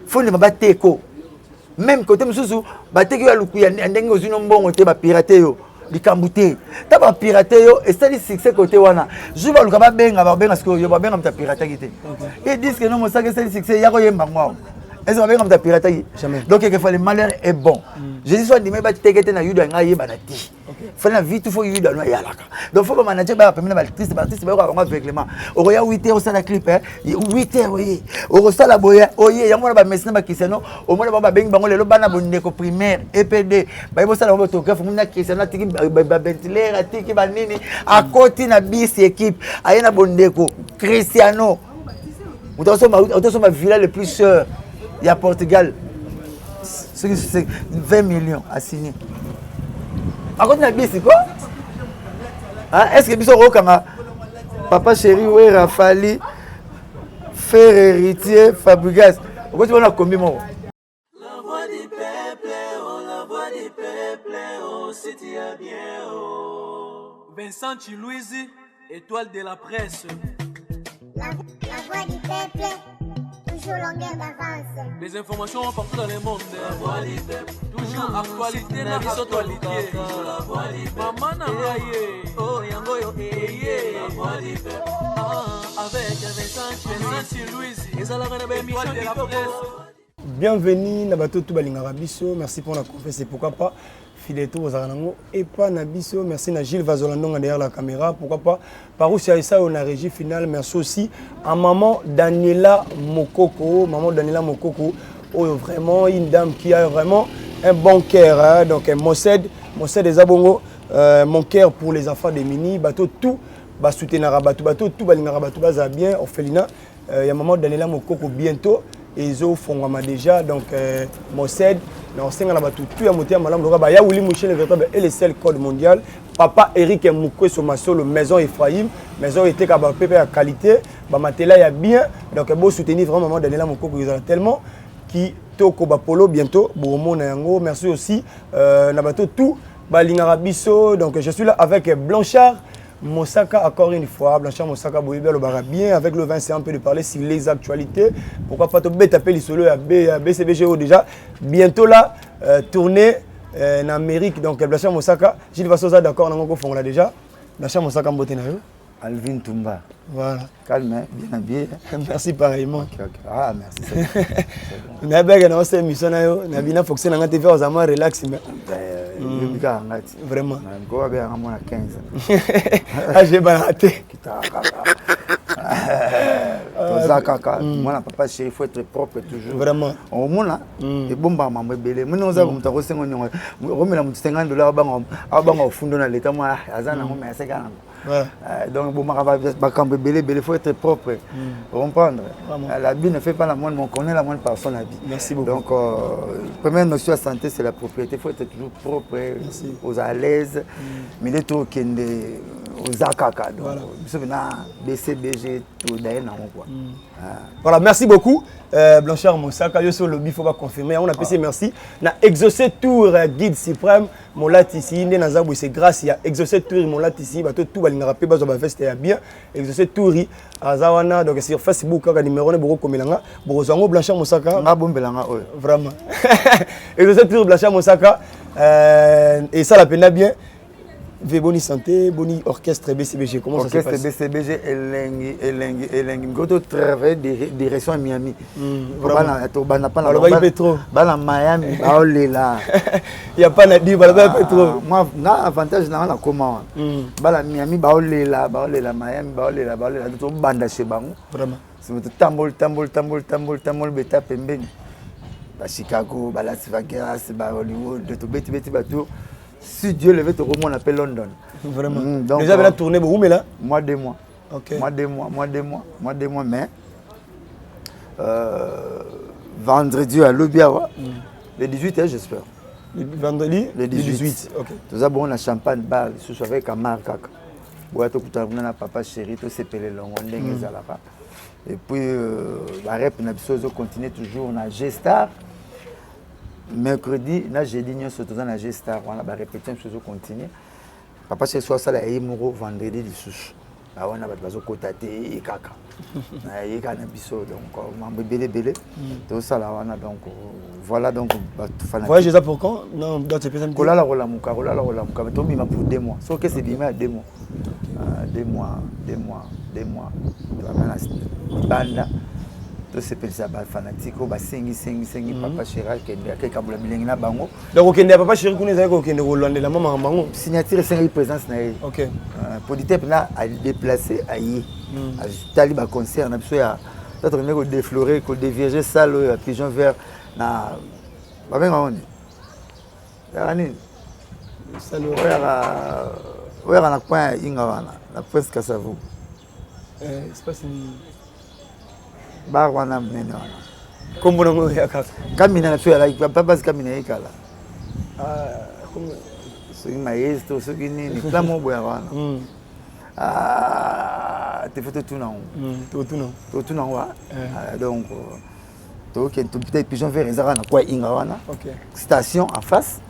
Faut ne pas teko. Même côté monsieur bateki ya luku ya ndenge ozino mbongo te ba pirater yo. Likambute. Ta ba pirater yo et ça dit succès côté wana. Je ba luka ba benga parce que yo ba benga mta pirater kité. Et disent que non mo ça que c'est succès ya ko yemba ngwa. Est-ce que va pirater? Jamais. Donc il faut le malheur est bon. Jésus soit dit mais ba tekete na yuda nga yeba na ti. Faut la vie tout faut yuda no yalaka. Donc faut que manager ba permettre ba artiste ba ko règlement. O ya 8h ça la clip hein. 8h oui. O ça la boya. Oye ya mona ba mesina ba kiseno. O mona ba bengi bango lelo bana bondeko primaire EPD. Ba bo ça la photographe mona kiseno tiki ba ventilateur atiki ba nini à côté na bis équipe. Ayena bondeko Cristiano. On ma villa le plus cher. Il y a Portugal, c'est 20 millions à signer. À côté de la bise, c'est quoi? Est-ce que Bissot Rokama, papa chéri, oui, Rafali, frère héritier, Fabregas, au côté on a combien de mots? La voix du peuple, oh, la voix du peuple, oh, c'est bien, oh. Vincent Chilouizi, étoile de la presse. La voix du peuple. Longueur d'avance. Les informations partout dans le monde. La voix du peuple. Toujours actualité na actualité. La voix du peuple. Maman na raye. Oh yango yo eye. La voix du peuple. Avec Vincent Louise. Et ça la rena ba émission de la presse. Bienvenue na bato tout balinga rabiso. Merci pour la confiance et pourquoi pas Fileto aux Aranango et pas Nabiso. Merci à Gilles Vazolandong derrière la caméra. Pourquoi pas Parousia Issa on a régie finale. Merci aussi à maman Daniela Mokoko. Maman Daniela Mokoko. Oh, vraiment une dame qui a vraiment un bon cœur. Hein? Donc Mossed des Abongo. Mon cœur pour les enfants des mini. Bateau tout. Soutenir bateau tout. Balinga bateau baza bien. Orphelinat. Il y a maman Daniela Mokoko bientôt. Et ils ont font déjà. Donc Mossed. Non, c'est un bateau tout à monter à Malam Lora. Ya Willy Mouché le véritable et le seul code mondial. Papa Eric Moukoué sur ma solo maison Ephraim. Maison était capable de à qualité. Bah matela y a bien. Donc beau soutenir vraiment maman Daniela Mokoko ils ont tellement qui toko bapolo bientôt. Bon nango. Merci aussi na bateau tout. Balinga Rabiso. Donc je suis là avec Blanchard Mosaka encore une fois. Blanchard Mosaka Boyibel au bien avec le Vincent un peu de parler sur les actualités. Pourquoi pas te taper les solos à BCBGO déjà. Bientôt là, tournée en Amérique. Donc Blanchard Mosaka, Gilles Vassoza d'accord, on a fond là déjà. Blanchard Mosaka Mbotenayo. Alvin Tumba. Voilà. Calme, bien habillé. Merci pareillement. Okay. Ah, merci. Na bega na ose mission na yo, na bina foncé na TV aux amants relax mais vraiment. Go bien à moi 15. Ah, j'ai baraté. Tozakaka, moi papa chéri, il faut être propre toujours. Vraiment. Au monde là, et bon bah maman belé. Moi nous avons t'as reçu on remet la $50 au fond de l'état moi azana on met 50. Donc bon bah belé faut être propre. Comprendre. La vie ne fait pas la moindre, mais on connaît la moindre personne la vie. Merci beaucoup. Donc première notion à santé c'est la propriété, faut être toujours propre, aux à l'aise. Mais les trucs qui aux akaka donc voilà. BCBG tout d'ailleurs quoi. Voilà, merci beaucoup Blanchard Mosaka yo sur le bif faut pas confirmer on a passé merci na exaucé tour guide suprême mon latisi né nazabou c'est grâce à exaucé tour mon latisi bato tout balinga rapé bazo ba veste ya bien exaucé tour azawana donc sur Facebook ka numéro ne boko komelanga boko zango Blanchard Mosaka nga bombelanga oyo vraiment exaucé tour Blanchard Mosaka et ça la peine bien. Boni santé, boni orchestre BCBG. Comment ça se passe? Orchestre BCBG elengi. Goto travail direction Miami. Bana pas la Miami. Baolela. Il y a pas na dit bala pétro. Moi na avantage na comment. Bala Miami baolela Miami baolela to banda chez bango. Vraiment. C'est tambol beta pembeni. Ba Chicago, ba Las Vegas, ba Hollywood, to beti bato. Si Dieu le veut, on appelle London. Vraiment. Donc, déjà, la tournée, où mais là? Mois 2 mois. Ok. Mois 2 mois, mais vendredi à Lobiawa, le 18, j'espère. Vendredi? Le 18. Ok. Tout ça, bon, on a champagne, bar, sous avec un marque. Bon, tout le monde, papa chéri, tout s'est pelé long, on est et puis, la rep, on a continué toujours, on a G-Star. Mercredi, na jeudi nous sommes dans la G-Star, on a répété chose continue. Papa c'est soit ça la Emuro vendredi du souche. Là on a bazo kotate et kaka. naye kana biso donc mambo belé to sala wana donc voilà donc voyage ça pour quand non dans tes personnes kolala kolamuka to bima pour 2 mois so que c'est bima 2 mois 2 mois to amana banda to se pensa ba fanatique ba sengi papa chéral kende akekabula bilengi na bango donc okende papa chéral kuneza ko kende kolandela mama bango signature sengi présence na ye OK Poditep na a déplacé ayi tali ba concert na biso ya peut-être ko déflorer ko dévierger salle ya pigeon vert na ba benga on ya ni salle oya na point inga wana na Prince Kasavu c'est pas ni bar wana mnene wana kombo nango ya kaka kamina na tuya la papa kamina yekala comme soki maestro soki nini plan mo boya wana te faut tout non tout non wa donc peut-être pigeon vert ezara na quoi inga wana station en face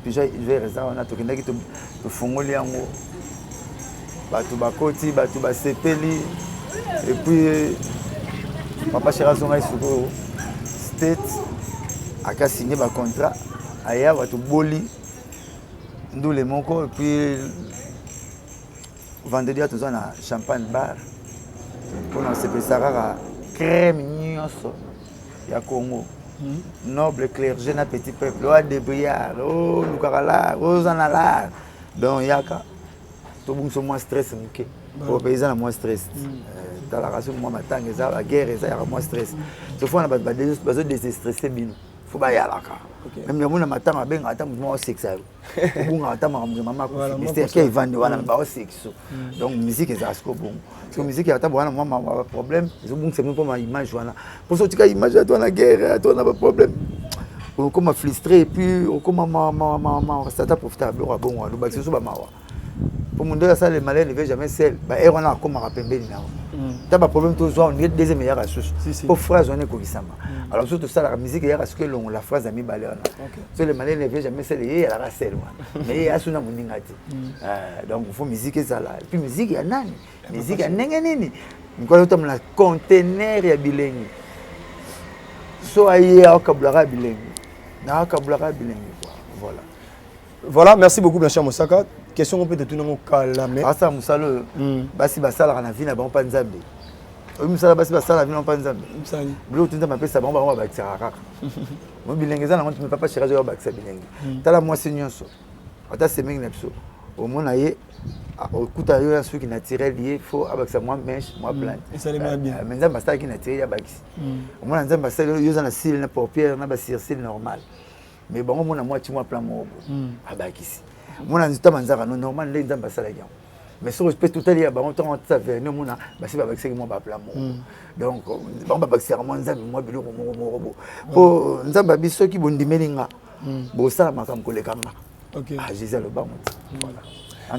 pigeon vert ezara wana to kendaki to fongoli yango batu bakoti batu basepeli et puis papa chéral songa isuko state aka signé ba contrat aya batu boli ndule moko et puis vendredi à na champagne bar pour on se pesara crème nyonso ya Congo noble clergé na petit peuple wa débrouillard oh lukala rozanala donc yaka to bungso moins stress muke au paysan na moins stress dans la race moi matanga ça la guerre ça ya moins stress ce fois on a besoin de déstresser bino faut ba ya laka même le monde matanga benga ata mo sexuel bunga ata maman ko c'est qui vendre wana ba sexo donc musique ça sco bon parce que musique ata wana moi problème je bunga c'est même pas ma image wana pour ça tu ka image à toi la guerre à toi na pas problème on comme frustré et puis on comme ma ça t'a profitable bon on ba c'est so ba mawa pour mon deux ça les malais ne veut jamais seul bah et on a comme rapembeli na t'as pas problème tout ça on est deuxième meilleur à chose pour phrase on est kokisama alors surtout ça la musique hier parce que la phrase a mis balé on les malais ne veut jamais seul et la rassel mais asuna muningati donc il faut musique ça là puis musique ya nani musique ya nini ngolo to na conteneur ya bilengi so aye akablara bilengi na akablara bilengi voilà merci beaucoup bien cher Mosaka. Question qu'on peut te tourner au calamé. Ah ça musalo basi basala na vie na bon pa nzambe. O musala basi basala na vie na pa nzambe. Musali. Blo tunza mapesa bon ba ba tsara kaka. Mo bilengeza na ngonto papa chéri zo ba ksa bilengi. Tala moi senyonso. Ata semengi na biso. Au mona ye okuta yo ya suki naturel lié faut abaksa moi mèche moi plante. Ça va bien. Mais nzambe basala ki naturel ya bakisi. Au mona nzambe basala yo za na cils na paupière na ba cils normal. Mais bon mona moi ti moi plan mo abakisi. Mona nzita manzaka no normal les nzamba sala yango mais sur respect tout à l'heure ba on t'a ça vers nous mona ba si ba baxé moi ba plan mo donc ba ba baxé moi nzambe moi biloko mo po nzamba biso ki bondimelinga bo sala makam kolekanga OK Jésus le ba moti voilà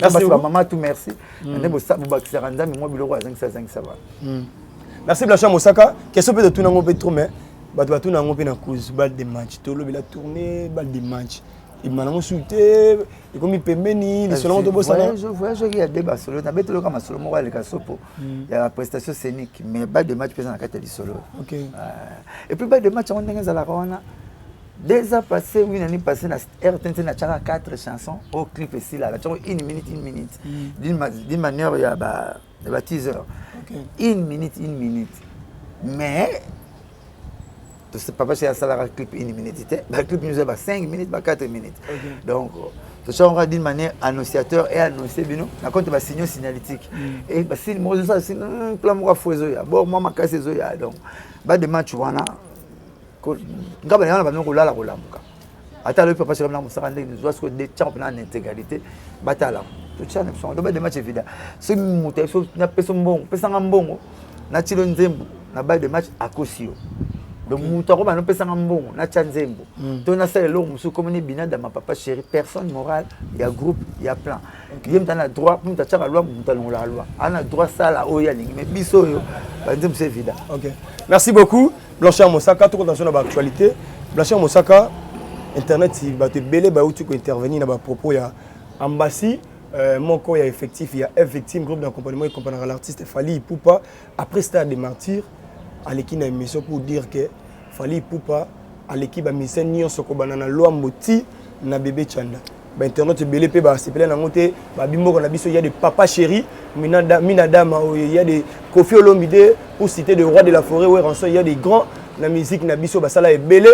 merci maman tout merci ndé bo sa bo baxé nzambe moi biloko azang ça va merci Blanchard Mosaka question peut de tout nango peut trop mais ba tout nango peut na cause balle de match to lo la tournée balle de match il m'a souhaité et comme il peut mener les selon autobus ça je voyage il y a des Barcelone na beto comme solo mo le kasopo il y a la prestation scénique mais pas de match pesant na kata di solo OK et puis pas de match on ndenge za la rona déjà passé oui l'année passée na RTNT na chaka 4 chansons au clip ici là chako 1 minute d'une manière il y a ba teaser OK 1 minute mais c'est pas parce qu'il y a ça clip 1 minute le clip nous a 5 minutes 4 minutes donc tout ça on va d'une manière annonciateur et annoncer bino na compte ba signaux signalétique et ba signe moi ça c'est plan moi foizo ya bon moi makase zo ya donc ba de match wana ko ngaba yana ba no ko lala ko lamuka ata le papa chéri na musaka ndenge nous doit que des championnats en intégralité batala tout ça ne sont ba de match évident c'est muté so na peso mbongo pesa ngambongo na tilo nzembo na ba de match akosio donc muto ko ba no pesa ngambongo na tsanzembo to na sala lo musu comme ni binada ma papa chéri personne morale il y a groupe il y a plan yem tana droit pour ta tchaka loi muta la loi ana droit sala o ya lingi mais biso yo ba ndem c'est évident OK merci beaucoup Blanchard Mosaka tout attention à l'actualité Blanchard Mosaka internet si ba te belé ba où tu peux intervenir na ba propos ya ambassy mon corps, il y a effectif, il y a F-Victime, groupe d'accompagnement, il accompagnera l'artiste Fally Ipupa. Après Stade des Martyrs, à l'équipe d'une émission pour dire que Fally Ipupa, à l'équipe de Missen Nyon Sokobanana, Loa Moti, na bébé Chanda. Internet est belé, c'est plein de monter. Il y a des papas chéris, Minadama, il y a des Kofi Olomide, pour citer des rois de la forêt, il y a des grands, la musique, Nabiso, Basala est belé.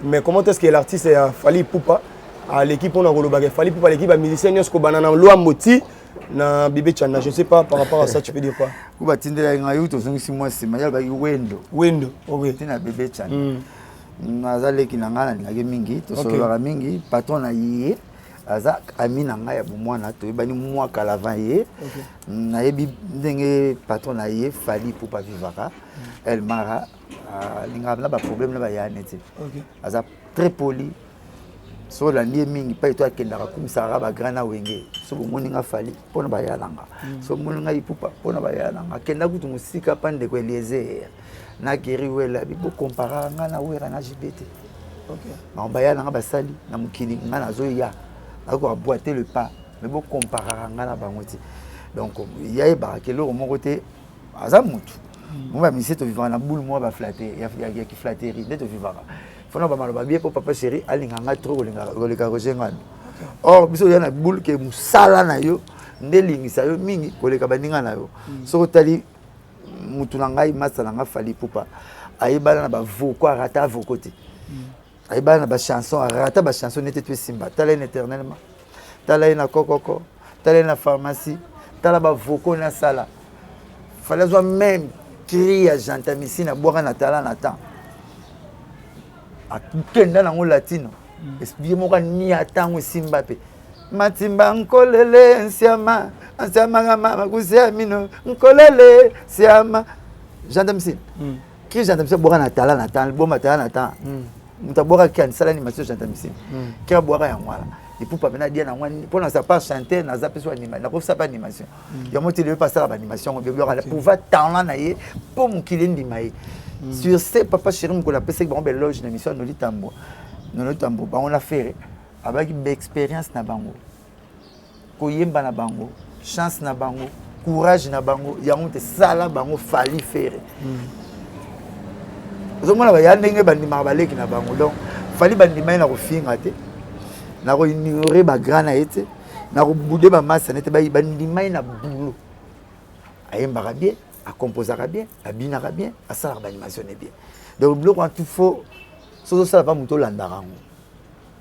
Mais comment est-ce que l'artiste a Fally Ipupa à l'équipe on a Rolobag Fally Ipupa, l'équipe a musicien Nyosko Banana, Loa Moti, na bébé Chanda. Je ne sais pas par rapport à ça, tu peux dire quoi? Wendo, ok. Bébé Chanda. Nazaleki nangana ndage mingi to solora mingi patron na yé aza amina ngaya bomwana to ebani mwa kala van yé na yebi ndenge patron na yé Fally Ipupa vivaka elle mara linga na ba problème na ba ya neti aza très poli so la ndie mingi pa to akenda ka kumisa ba grana wenge so bomoni nga Fally pona ba ya langa so moni nga Ipupa pona ba ya langa kenda kutu musika pande ko Eliezer na guéri wela bibo comparer ngana wera na JBT. OK. Na mbaya na basali na mukili ngana zoya. Ako boiter le pas. Mais bo comparer ngana bangoti. Donc il y a ba ke lo mon côté azamutu. Moi ba misi to vivre na boule moi ba flatter, ya ki flatterie, ne to vivre. Fona ba maloba bien pour papa chéri alinga nga trop linga rojenga. Or biso ya na boule ke musala na yo ndelingisa yo mingi koleka baninga na yo. So tali mutu na ngai masa na nga Fally Ipupa ayebana na ba voko arata voko te ayebana na ba chanson arata ba chanson nete tu simba tala éternellement tala na kokoko tala na pharmacie tala ba voko na sala fallait zo même crier à jantamisi na boire na tala na temps akenda na ngo latino esprit moko ni atango simba pe matimba nkolele nsiama nsiama ngama kusia mino nkolele siama jantamisi ki jantamisi boka na tala na temps boma tala na temps mutaboka ki ansala ni masio jantamisi ki boka ya ngwala Ipupa mena dia na ngwani pona sa pas chanter na zape so animation na ko sa pas animation ya moti le pas ça animation on veut pouvoir talent na ye pour mon kilindi mai sur ce papa chéri mon ko la pese bon belle loge na mission no litambo ba on a fait avec une expérience na bango koyemba na bango chance na bango courage na bango yango te sala bango Fally faire zomona ba yandenge bandima baleki na bango donc Fally bandima na ko finga te na ko ignorer ba grana ete na ko bouder ba masse nete ba bandima na boulot ayemba bien a composer bien a binaka bien a sala ba animation bien donc bloc en tout faut so ça va muto landarango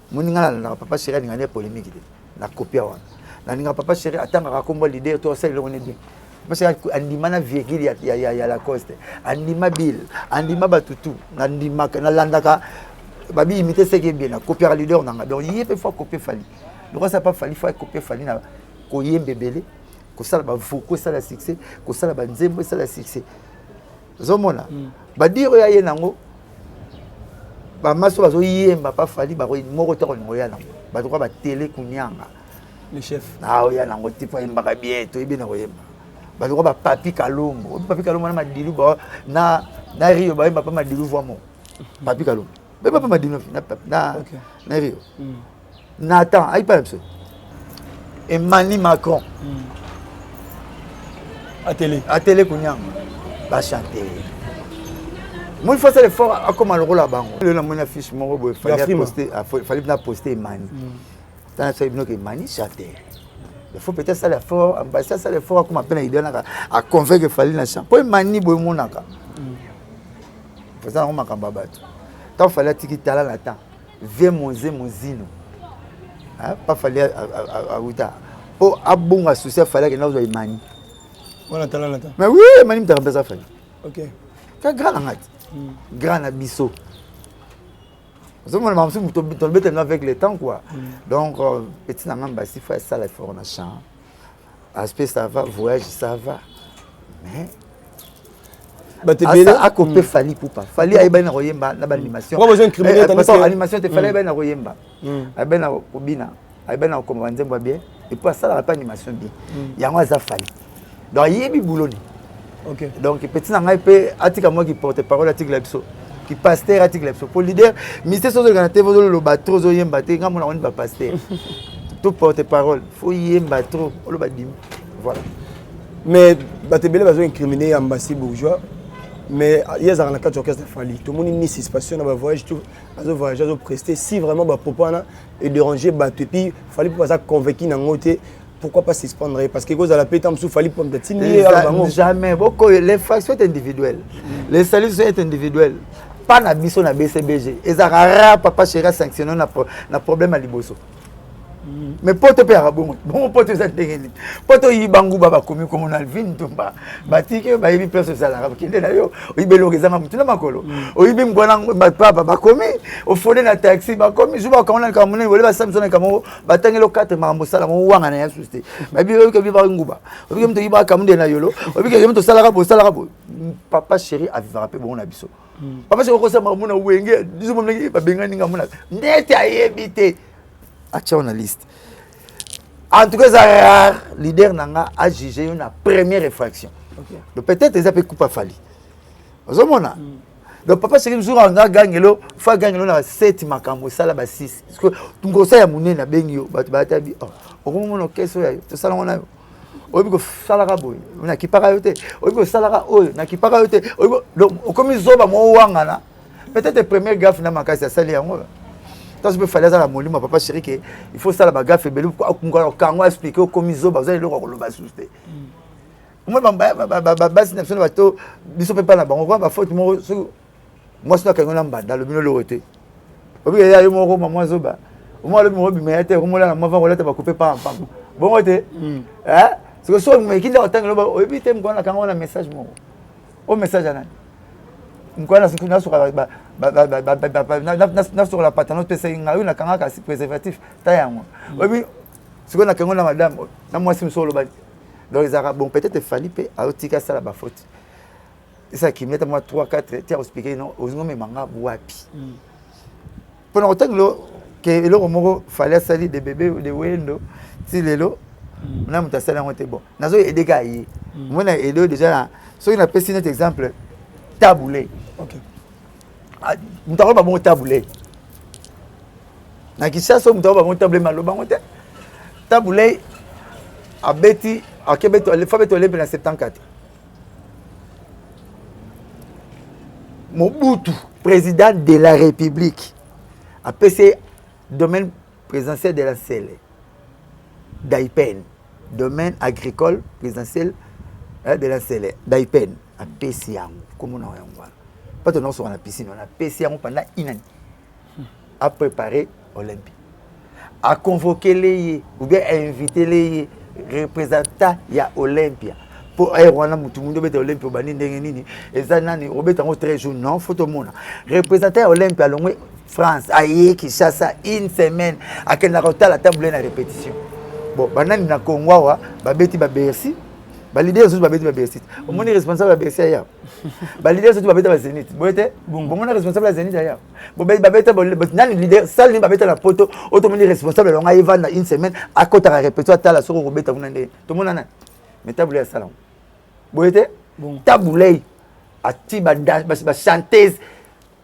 moninga na papa chéri ngane polémique na copia wana na ninga papa chéri atanga kombo l'idée to ça le connaît bien parce que andima na virgule ya la coste andima bill andima batutu andima na landaka babi imiter ce qui est bien na copia leader nanga donc il peut faut copier Fally donc ça pas Fally faut copier Fally na koyembe belé ko sala ba foko sala succès ko sala ba nzembo sala succès zomona ba dire ya yenango ba maso bazo yemba pa Fally ba ko moko to ko ngoya nango ba to ba télé kunyanga le chef ah ya nango tipo yemba bien to ibina ko yemba ba to ba papi kalombo na madilu ba na Rio ba yemba pa madilu vraiment papi kalombo ba pa madilu na Rio Nathan ay pas ça Emmanuel Macron à télé kunyanga ba chanter moi il faut faire l'effort à comme le rôle à bango le na mon affiche mon boy fallait na poster Mani dans ça ibno que Mani chanter il faut peut-être ça l'effort ambassadeur ça l'effort comme appelle idée à convaincre Fally na chant pour Mani boy monaka faut ça on makamba bato tant fallait tiki tala la temps vie mozino hein pas fallait à uta pour abonga souci fallait que nous soyons Mani voilà tala la temps mais oui Mani me remplace Fally OK ka grand ngati grand abisso parce que moi je me tombe avec le temps quoi donc petit nangamba si faut ça la faire on a chant aspect ça va voyage ça va mais à couper Fally Ipupa Fally ay bana koyemba na animation pourquoi besoin criminel animation te Fally bana koyemba ay bana kobina ay bana ko nzembo bien et puis ça la pas animation bien yango za Fally donc yebi bouloni. OK. Donc petit nanga pe atika moi qui porte parole atika lepso qui pasteur atika lepso pour leader ministère so organiser vos le batro zo yemba te ngamo na on ba pasteur tout porte-parole faut yemba trop olo badim voilà mais batebele bazo incriminer Ambassi Bourgeois mais il y a un cadre orchestre Fali tout le monde ni participation dans le voyage tout azo voyager azo prester si vraiment ba propos na et déranger bato et puis Fali pour ça convaincu na ngote pourquoi pas suspendre parce que cause à la pétam sous Fali pour peut-être jamais beaucoup les fractions individuelles les saluts sont individuels pas na biso na BCBG ezara papa chéri sanctionné na problème à liboso mais poto pe arabongo bon poto ça ndengeni poto yibangu baba komi comme na Alvin Tumba batike ba yibi place ça la kinde na yo oyibelo kezanga mutuna makolo oyibi mbona papa ba komi ofone na taxi ba komi juba kaona kamune wole ba samsona kamo batangelo 4 mambo sala mo wanga na ya suste ba bi ke bi ba nguba obi ke mto yiba kamunde na yolo obi ke mto sala rabo papa chéri a vivra pe bon na biso papa chéri ko sa mamuna wenge dizo mo ngi ba benga ninga muna ndete ayebite à journaliste. En tout cas, ça leader nanga a jugé une première infraction. Okay. Donc peut-être ils appellent coupe à Fali. Vous voyez donc papa c'est que jour on a gagné lo, faut gagner na 7 makambo sala ba 6. Parce que tout conseil ya munene na bengio ba tabi. Au moment où question ya to sala on a obi ko sala ka boy. On a ki para yote. Obi ko sala ka oyo na ki para yote. Donc comme ils zoba mo wanga na. Peut-être premier gaffe na makasi ya sali yango. Quand je me fallait ça la molime papa chéri que il faut ça la bagarre belou quand on expliquer au comiso vous allez le roloba souster moi base national bato biso pe pas na bango ba faute moi c'est quand on amba dans le bino loroté obi ya yo moko maman zoba moi le mo bi meete ko la moi va relate ba couper pas bon oté hein c'est que so me kinda otanga lo obi te mko na quand on a message mo au message ana mkwana sikuna sur sur la patano pesa ngayo na kanga ka préservatif ta yango obi sikona kango na madame na moi sim solo ba donc ils arabes bon peut-être Falipe a otika ça la ba faute et ça qui met moi 3 4 tiens expliquer non ozingo me manga wapi pendant autant que le moko fallait salir des bébés de wendo si lelo na mutasala ngote bon nazo aider ga yi moi na aider déjà so il a pris un exemple taboulé. OK. Nous avons pas bon taboulé. Na Kinshasa nous avons pas bon taboulé maloba ngote. Taboulé a beti a Québec le fa beto le en 74. Mobutu, président de la République, a passé domaine présidentiel de la CEL. Daipen, domaine agricole présidentiel de la CEL. Daipen. A PCA, comme on a pas de nom sur la piscine, on a PCA pendant une année. A préparé l'Olympie. A convoqué les ou bien invité les représentants de l'Olympia. Pour Rwanda, tout le monde est Olympia, et ça, on est très jeune, non, faut tout le monde. Représentant de l'Olympia, France, aïe, Kinshasa, une semaine, à quel la table de la répétition. Bon, banane na Congo, babeti Bercy. Les leaders sont babeti Bercy. On est responsable de Bercy ailleurs. Les leaders sont babeti de Zénith. Bon, on est responsable de Zénith ailleurs. Bon, babeti nan leader, ça les babeti la poto, auto monde responsable on a Ivan une semaine à côté à répéter à la soro robeta munande. Tout le monde nan. Mais taboulé salon. Bon, taboulé a ti ba chanteuse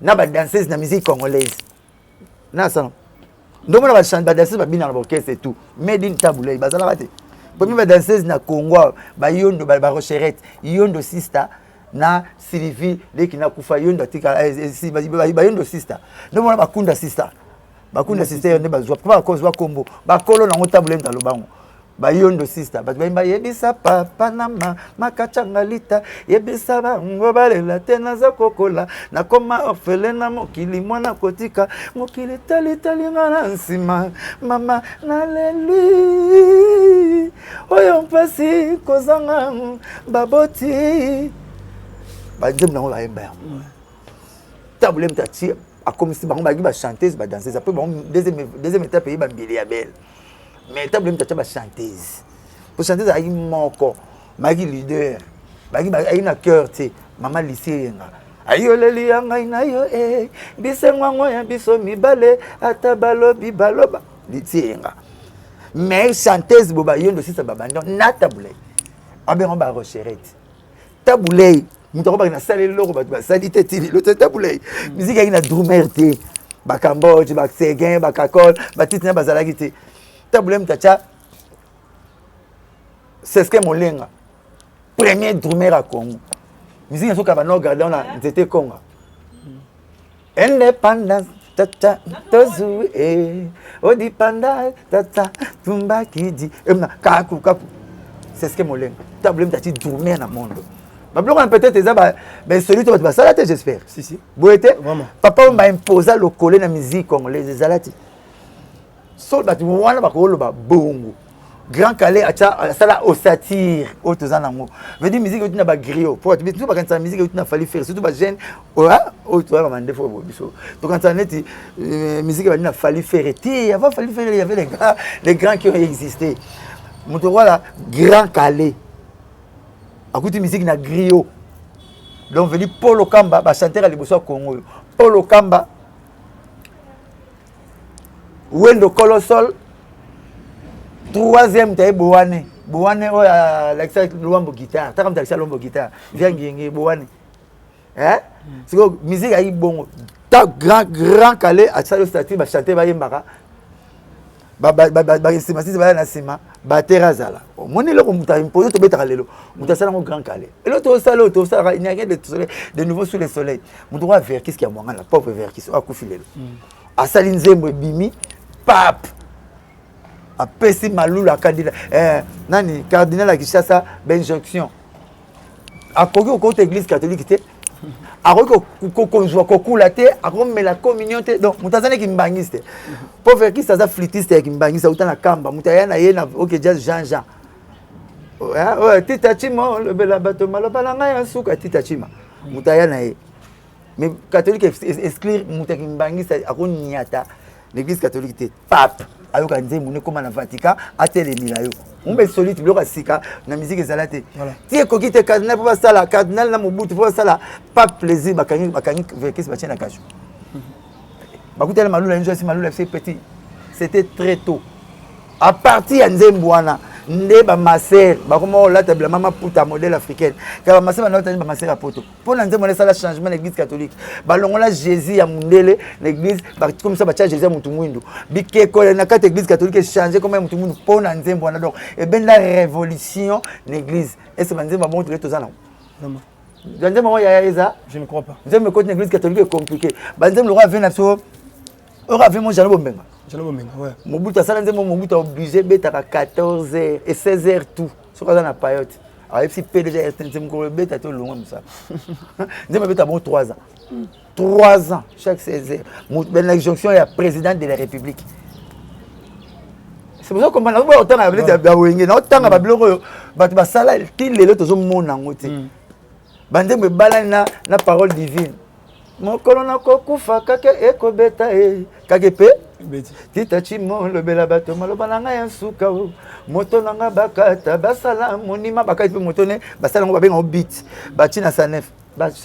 na ba danseuse na musique congolaise. Na salon. Donc on va chanter ba danseuse ba bina na orchestre et tout. Made in taboulé bazala raté. Premier danseuse na Congo ba yondo ba rocherette yondo sister na Sylvie leki na kufa yondo tika ba yondo sister donc on ba kunda sister yondo bazwa pas cause wa kombo ba kolo na ngotable nta lobango ba yondo sister ba yebisa papa na makachangalita yebisa ba ngobalela tena za kokola na koma orphelin mokili mwana kotika mokili tali ngana nsima mama naleli oyo mpasi kozanga baboti ba dem na ola emba table mtati a comme si ba gi ba chanteuse ba danseuse après bon deuxième étape yi ba mbili ya belle mais table mtati ba chanteuse pour chanteuse ayi moko magi leader bagi ba ayi na cœur ti mama lycée nga ayoleli yanga inayo bisengwango ya biso mibale ata balobi baloba lycée nga mais chanteuse boba yondo sisa babando na tabule abe on ba recherette tabule muto ba na sale loko ba salite ti lo tabule musique ina drummer ti ba Cambodge ba Seguin ba Kakol ba titina ba zalagite tabulem tacha c'est ce que Molenga premier drummer à Congo musique est soka bano garder on a c'était Congo indépendance tata tozu odi panda tata tumba kidi emna kaku c'est ce que Molenga tabulem tachi drummer na monde on peut-être celui qui va ça j'espère. Si. Boete vraiment. Papa m'a imposé le coller la musique congolaise zalati. Sol batu wana bakolo ba bongo. Grand Calais acha sala au satire au tozana ngo. Veut dire musique utina ba griot. Pour tu tout ba quand musique utina fali faire surtout ba jeune au toi ba ndefo biso. Donc quand ça net musique ba utina fali faire et avant fali faire il y avait les grands qui ont existé. Moto voilà Grand Calais. Akuti musique na griot. Donc veut dire Paul Okamba ba chanteur à liboso Congo. Paul Okamba Wendo Colossal troisième taille Boane oh l'accès Luambo guitare ta comme l'accès Luambo guitare vient ngenge Boane hein c'est que musique ayi bon ta grand Calais à ça le statut ba chanter ba yembaka ba estimasi ba na sima ba terazala moni le ko muta imposer to betaka lelo muta sala mo Grand Calais et l'autre sala il n'y a rien de nouveau sous le soleil muto wa vers qu'est-ce qu'il y a mwanga la pauvre vers qui so akufi lelo a salinzembo bimi pape a pesi malula candidat nani cardinal a Kinshasa benjonction a koki au côté église catholique té a koki konjwa kokula té a komi la communion té donc mutazane ki mbangiste pauvre qui ça flûtiste ki mbangiste utana kamba mutayana yena OK jazz Jean ouais tita chimo le bela bato malobala ngaya suka tita chima mutayana ye mais catholique exclure mutaki mbangiste a konyata l'église catholique té pape ayoka nzembo ne koma na Vatican atelemi na yo umbe solide biloko sika na musique ezalate tie kokite cardinal pour sala cardinal na mobutu pour sala pas plaisir bakangi vekis ba tena kajo bakutela malula njo si malula c'est petit c'était très tôt à partir ya nzembo wana nde ba maser ba komo la table mama puta modèle africaine ka ba maser na otani ba maser a poto pour na nzembo na sala changement l'église catholique ba longola Jésus ya mundele l'église ba comme ça ba cha Jésus mutu mwindo bikeko na kata église catholique changer comme mutu mwindo pour na nzembo na donc et ben la révolution l'église et ce nzembo ba montre tozana vraiment nzembo ya eza je ne crois pas nzembo côté l'église catholique est compliqué ba nzembo le roi vient na so ora vient mon jalo bombenga ouais. Mobutu a salanzemo Mobutu a obligé betaka 14h et 16h tout. Ce qu'on a na payote. Alors si PDG SNCM ko beta to longo musa. Nzema beta bon 3 ans. 3 ans chaque 16h. Ben l'injonction est président de la République. C'est pour ça qu'on a autant à blé de wenge na autant à bloko batu ba sala til lelo tozo mona ngoti. Bande me balana na parole divine. Mon colonna kokufa kake ekobeta kakepe tita chimo le bela bato maloba nanga ya suka moto nanga bakata basala monima bakati moto ne basala ngo babenga beat batina sanef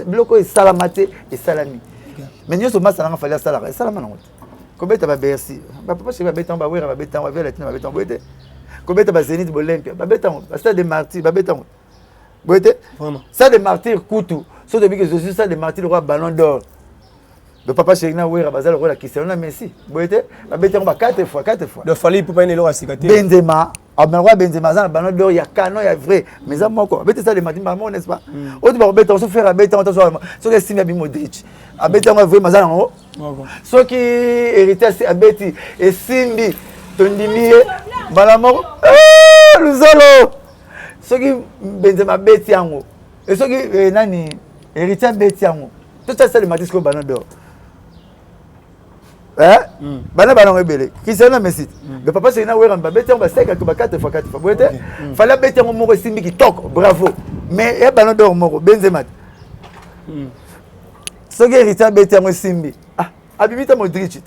biloko esalamate esalami mais nyoso masa nanga fali asala esalama nango kobeta ba Bercy ba papa chez ba beta ba wera ba beta ba vela tina ba beta boete kobeta ba Zénith Olympia ba beta ba stade des martyrs ba beta boete vraiment stade des martyrs kutu so depuis que je suis stade des martyrs le roi ballon d'or. Le papa Chérina Ouera Bazal le roi la Cristiano Messi. Boete, ba beta ba 4 fois. Le fallait pour pas une loi sikate. Benzema, roi Benzema ça ballon d'or, il y a canon, il y a vrai. Mais ça moko, beta ça de Martin Barmon n'est-ce pas? Autre ba beta on se faire beta on so que Simia Modric. A beta on vrai mazala ngo. So qui héritage a beti et Simbi tondimie balamo. Luzolo. So qui Benzema beti yango. Et so qui nani héritage beti yango. Tout ça c'est le Matisco ko ballon d'or. Bana bana ebele Cristiano Messi le papa c'est na wera mbabete on ba 5 ba 4 fois boete fala bete mo moko simbi ki tok bravo mais e bana d'or moko Benzema so que Rita bete mo simbi abimita Modric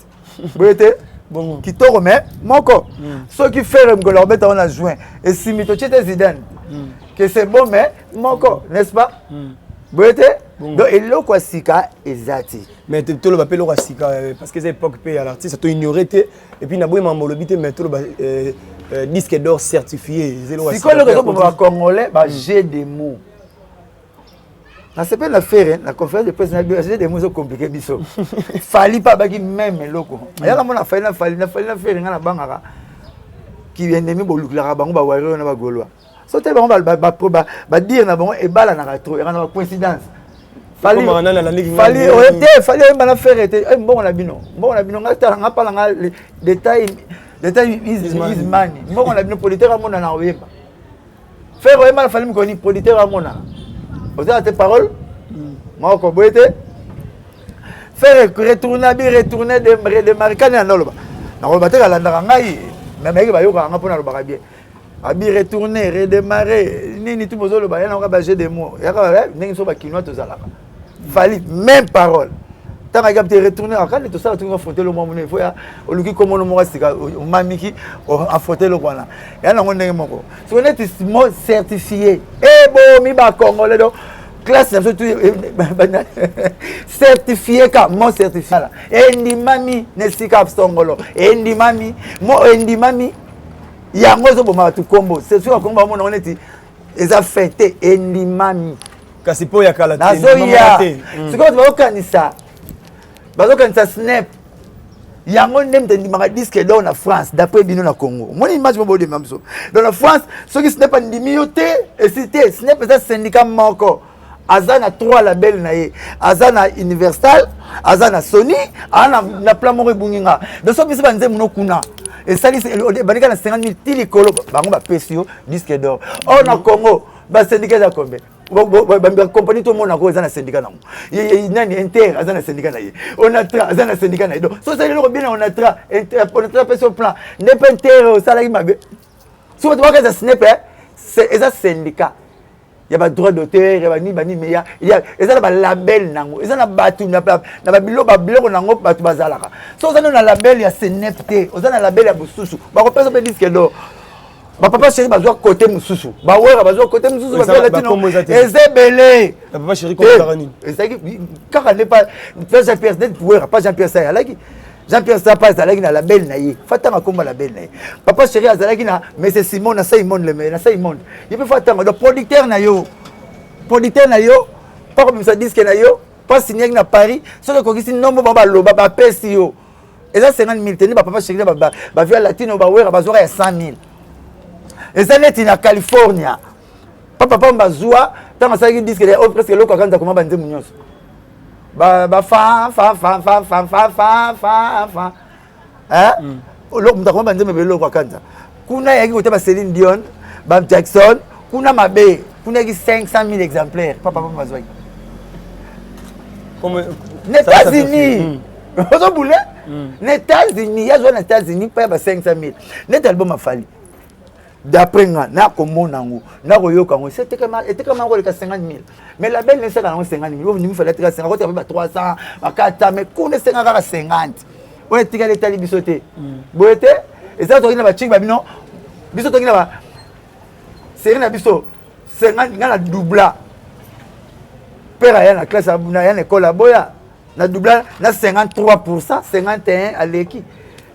boete bon ki toko mais moko so qui faire ngolo bete on a juin et simbi to chete Zidane que c'est bon mais moko n'est-ce pas boete donc eloko sika ezati mais tout le bapelo sika parce que c'est époque pay à l'artiste to ignorer et puis na boy mamolobité mais tout le disque d'or certifié zéro sika le ko ba congolais ba j'ai des mots na c'est pas l'affaire la conférence de presse na j'ai des mots compliqués biso fali pas ba ki même eloko ya la mona fali na faire ngana bangaka qui ennemi bolukla bango ba wari na ba golwa so te bango ba dire na bango e bala na trop et na coïncidence fallait bana faire était bon na bino ngata nga pala nga détail is money bon na bino politique amona na oyeba faire oyeba fallait me connait politique amona vous avez tes paroles moi ko boete faire retourner de marikana na loba na ko bateka landa ngai mais ba yoka nga pona loba bien abi retourner redémarrer nini tout bozolo ba yana ba jeu de mots ya ka ngi so ba kinwa to zalaka fallait même parole tant que tu retourner quand tout ça tu vas affronter le moment il faut ya oluki comme no mo sika o mamiki o affronter le kwana ya na ngone moko so on est mot certifié et bon mi ba congolais donc classe surtout certifié comme mot certifié et ndimami ne sika songolo et ndimami mo ndimami yango zo boma tu kombo c'est sûr kombo mo on est eza fêté et ndimami kasi po ya kala te nazoya sikoyo bazokanisa snap yango nde mtandimaka disque d'or na France d'après bino na Congo moni image mo bode mamso dans la France soki snap andimi yo te et cité snap eza syndicat moko azana 3 label na ye azana Universal azana Sony ana na plan moko bunginga donc so biso banze muno kuna et ça banika na 50 000 tilikolo bango ba pesio disque d'or on na Congo ba syndicat za combien compagnie tout le monde a un syndicat. Il y a un inter, un syndicat. On a un syndicat. Donc, ça, c'est le bien, on a un sur plan. N'est pas inter, ça l'a dit. Si vous voyez que ce n'est pas, c'est un syndicat. Il y a pas de droit d'auteur, il y a ni bani meya, il y a un label nango, il y a un batu na bilo babilo nango batu bazalaka. So ça on a label il y a CNFT, on a label ya bususu. Ba ko pesa be disque d'or. Ba papa chéri bazwa côté mususu. Ba wera bazwa côté mususu ba latino. Ezebele. Papa chéri ko tarani. Ezaki kaka n'est pas Jean-Pierre d'être wera pas Jean-Pierre ça alaki. Jean-Pierre ça pas alaki na label na ye. Fatama komba label na ye. Papa chéri azalaki na mais c'est Simon na Simon le mais na Simon. Il peut fatama le producteur na yo. Producteur na yo. Pas comme ça disque na yo. Pas signé na Paris. So ko kisi nombo baba loba ba pesi yo. Et ça 50 000 teni ba papa chéri ba via latino ba wera bazwa ya 100 000. Et ça n'est en Californie. Papa Bazua, tant que ça dit que les autres presque l'eau quand comment banzer munyos. Fa. Hein? L'eau comment banzer me belo quand. Kuna yaki côté Céline Dion, Bam Jackson, kuna mabe, kuna yaki 500 000 exemplaires. Papa Bazua. Comme les États-Unis. Vous avez boulé? Les États-Unis, il y a des États-Unis pas 500 000. Les albums a fallu. D'après moi, na komonango, na koyoka ngo, c'était comme 50 000. Mais la belle ne sait pas 50 000. Vous me faites 50, vous avez 300, 400, mais qu'on est 50. On est tiré l'état bisoté. Boete, et ça tourne na chic babino. Biso tourne na c'est na biso 50 na doubla. Père ya na classe na ya école à boya. Na doubla na 53%, 51 à l'équipe.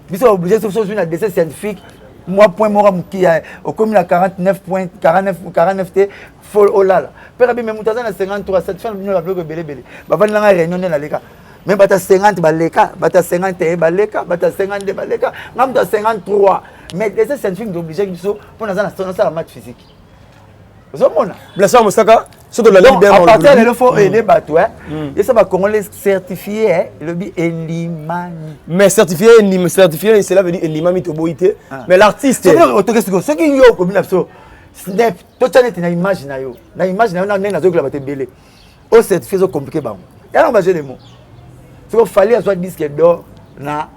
Biso obligé de faire une décès scientifique. Moi, point mora qui a au commune à 49 points, 49 T, full olala. Père Abi, mais moutaza na 53, cette fin, nous la bloque belé. Bah, va dans la réunion dans la leka. Mais bata 50 baleka, bata 51 baleka, bata 52 baleka, même dans 53. Mais les scientifiques d'obligé qu'ils sont pour dans la match physique. Vous avez mon Blessé à Moussaka, surtout la Ligue. À partir de là, il faut aider bateau. Et ça va Congolais certifié, le bi Elimani. Mais certifié, cela veut dire Elimani Toboïté. Mais l'artiste. Ce qui est comme une abso. Snap, toi tu as une image na yo. Na image na yo na na zo la bate belé. Au certifié c'est compliqué ba. Et on va gérer les mots. Il fallait avoir disque d'or na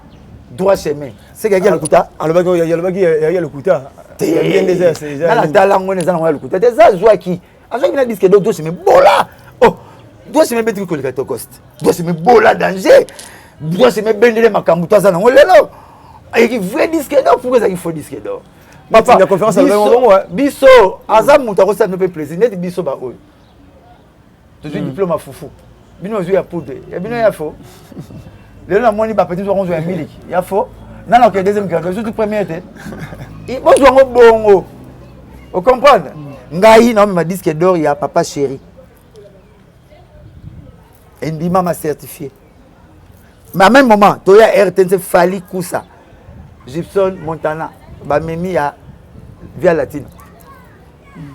droit chemin. C'est qu'il y a le kuta. Alors il y a le kuta. Il y a bien des airs. Dans la langue les gens le kuta. Des azwa qui. Azwa qui na disque d'or dossier mais bola. Oh, dossier mais betri ko le kato cost. Dossier mais bola danger. Dossier mais bendele makambuta za na ngolelo. Et qui vrai disque d'or pourquoi ça il faut disque d'or. Papa, la conférence avec moi. Biso, Azam Moutaro ça me fait plaisir. Net biso ba oy. Tu as un diplôme à foufou. Bino zo ya poudre. Ya bino ya faux. Le na moni ba petit zo on zo ya miliki. Ya faux. Non non que deuxième grade, surtout premier était. Et bon zo bongo. Vous comprenez? Ngai na me disque d'or ya papa chéri. Et Ndima m'a certifié. Mais à même moment, Toya RTNC Fali Koussa. Gibson Montana. bamemi ya via latine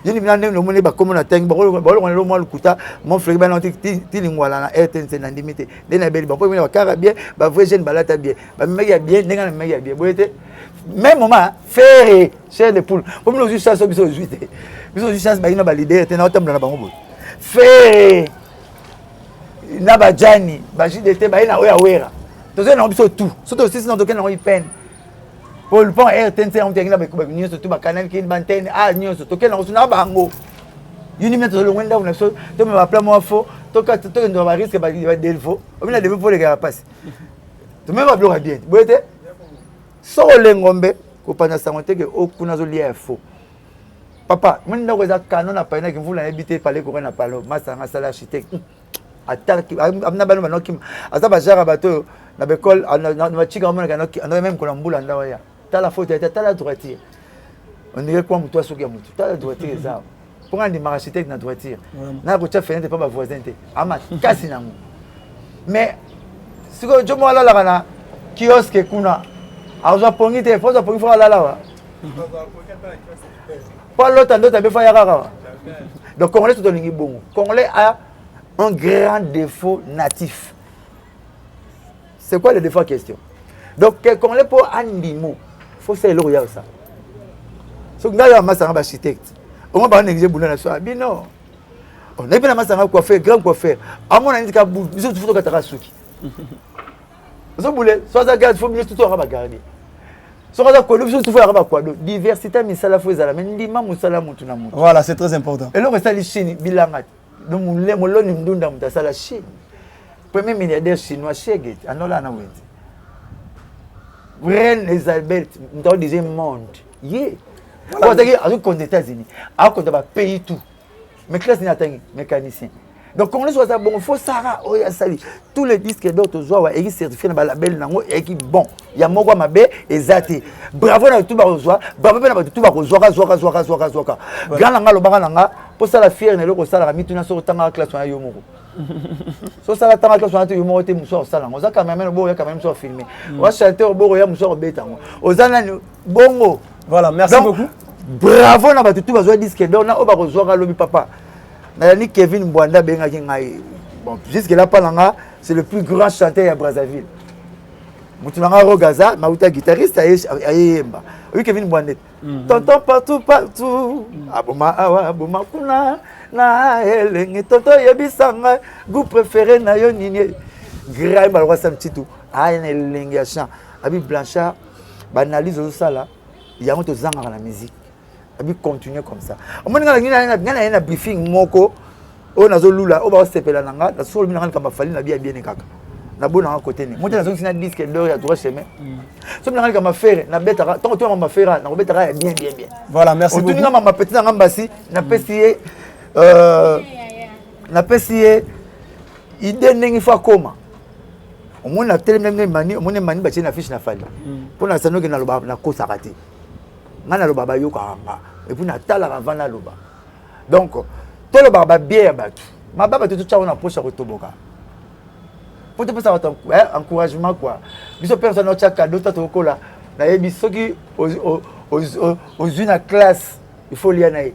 yini mina ndenge nomone bakomo na tangi balongo le mo lukuta mon frère ba noti tilingwala na RTNC na ndimite de na beli bapo mina bakara bien ba vrai jeune balata bien ba meki ya bien ndenge na meki ya bien boyete même moment faire cher de poule comme nous juste ça biso juité biso juste ça ba ina ba leader te na otamla na bango boy faire na ba jani ba JDT ba ina oya wera tozo na biso tout surtout si non token na open Paul Pont RTNC on tengina ba nyonso surtout ba canal ki bantene nyonso token na na bango yuni meto lo wenda na so to me ba plan mo fo to ndo ba risque ba delfo o mina debe pour les gars passe to me ba bloquer bien boyete so lengombe ko pana sangote ke okuna zo lia fo papa mun ndako za canon na pana ki mvula habiter parler ko na palo masanga sala architecte ataki amna bano banoki azaba jara bato na bekol na chika mona kanoki ando même ko mbula ndawa ya tala faute ya tala droitier on dirait quoi muto soki ya muto tala droitier za pour un architecte na droitier na ko cha fenêtre pas ba voisin te ama kasi nango mais siko jomo ala la kana kiosque kuna azo pongi te faut pongi faut ala la wa pas l'autre ndo tabe fa ya kaka donc congolais tout lingi bongo congolais a un grand défaut natif. C'est quoi le défaut en question? Donc, quand on est pour animaux, il faut faire le regard ça. Si on a un architecte, on va pas négliger boulot na soa. Non. On n'est pas dans un coiffeur, grand coiffeur. À mon avis, il faut tout que suki. So boulé, soit ça garde, faut mieux tout regarder. Soit ça quoi, il faut tout faire quoi. Diversité mais ça la faut ça. Mais ndima musala mutu na mutu. Voilà, c'est très important. Et là on sali chini bilanga. Donc mon loni mdunda mta la Chine. Premier milliardaire chinois Cheget, anola na wendi. Reine Elisabeth, dans le monde. Yé. Quand tu as aux États-Unis, à côté de pays tout. Mais classe n'y a pas mécanicien. Donc on est sur ça bon faut Sarah oya sali tous les disques d'autres joie et qui certifié na label nango et qui bon il y a moko mabe ezati bravo na tout ba joie bravo na tout ba joie gana ngalo banga nga pour ça la fière ne le ko sala mituna so tanga classe na yo moko so sala tanga classe na yo moko te muso sala ngo za quand même bo ya quand même so filmer wa chanteur bo ya muso beta ngo ozana bongo voilà merci beaucoup bravo na tout ba joie disque d'or na o ba joie lobi papa. Nani Kevin Mbwanda benga kingai. Bon, jusque là palanga, c'est le plus grand chanteur à Brazzaville. Mutunanga Rogaza, mauta guitariste ayemba. Oui Kevin Mbwanda. Tonton partout. Aboma awa, aboma kuna na elenge tonton yebisanga, goût préféré na yo nini. Graï balwa sam titou. Ay na elenge chant. Abi Blanchard, banalise au sala. Il y a un autre zanga dans la musique. Abi continuer comme ça. On m'a dit na briefing moko o nazo lula o ba sepela nanga na solo mina kama fali na bien kaka. Na bona à côté ni. Moi nazo sina disque d'or ya droit chemin. So mina kama faire na betara tant to mama faire na betara bien. Voilà, merci beaucoup. On tuni mama petit na mbasi na pesier na pesier idée ndenge fa koma. On m'a télé même mani, on m'a ba na fiche na fali. Pour na sanoke na loba na kosa raté. Ngana loba ba yoka nga et puis na tala avant na loba donc to loba ba bien batu ma baba tout ça on a poche rotoboka pour te passer encouragement quoi biso personne au cadeau ta to kola na yebi soki aux une classe il faut lire nae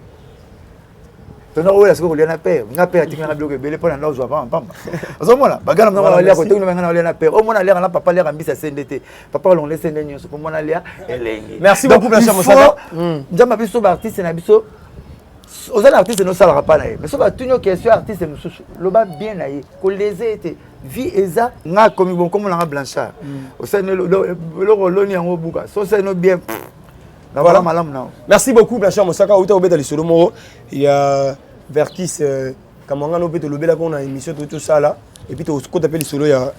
to na ola siko lire na père nga père tinga bloqué belé pour na nozo avant pamba ozomona bagana mna lire ko to nga lire na père o mona lire na papa lire ambisa CNDT papa on laisse ndeni so pour mona lire elengi merci beaucoup Blanchard Mosala njamba biso ba artiste na biso ozana artiste no sala pas na ye mais so ba tunyo question artiste mususu loba bien na ye ko les été vie eza nga komi bon comme na Blanchard au sein le roloni yango buka so c'est no bien. Voilà. Merci beaucoup Blanchard Mosaka. Il y a Vertis Kamangano peut le bel qu'on a émission tout ça là et puis tout ce qu'on appelle solo il y a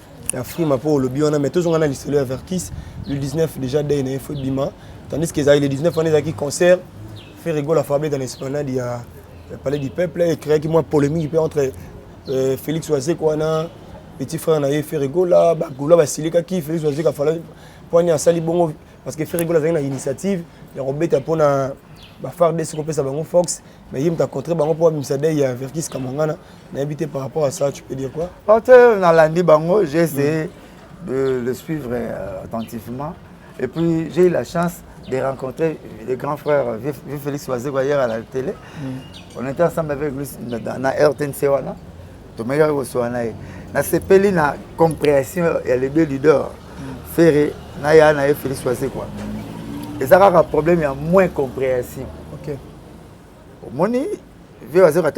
Frima pour le bio on a mais tous on a les solo à Vertis le 19 déjà day na faut bima tandis que les 19 on est qui concert fait rigoler la famille dans l'esplanade il y a le palais du peuple et créé qui moi polémique entre Félix Oazé quoi na petit frère na fait rigoler ba goula basilika qui Félix Oazé a fallu poigner à sali bongo parce que Ferrigo a une initiative, il y a Robert pour na faire des scopes à Bango Fox, mais il m'a contré Bango pour Mimsade, il y a Verkis Kamangana, invité par rapport à ça, tu peux dire quoi? Quand on a lundi Bango, j'ai essayé de le suivre attentivement et puis j'ai eu la chance de rencontrer le grand frère Félix Wazego hier à la télé. On était ensemble avec lui dans la RTNC. Tout le monde a sepeli na compréhension et les deux leaders. Ferré, Naya, Félix Wazego. Et ça a un problème, il y a moins compréhension. Ok. Moni, Félix Wazego,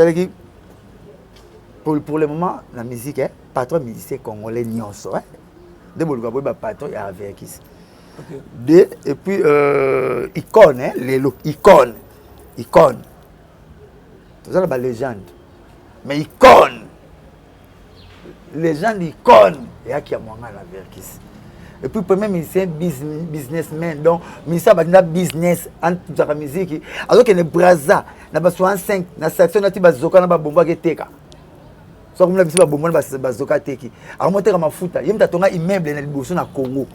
pour le moment, la musique, patron musicien congolais nyonso. De Bolgabo, patron, il y a avec ici. Okay. Et puis, icône, les looks, icône. Tout ça, la légende. Mais icône. Légende, icône. Et il y a moins la verkis. Et puis, premier musicien, businessman. Donc, musicien, il y a business entre la musique. Alors qu'il y a des brazas, il y a 65, il y a section, il y a zoka, il y a bomba qui est soit comme la musique, il y a zoka teki. Alors, moi, je suis mafuta. Il y a un immeuble dans le Bourson à Congo.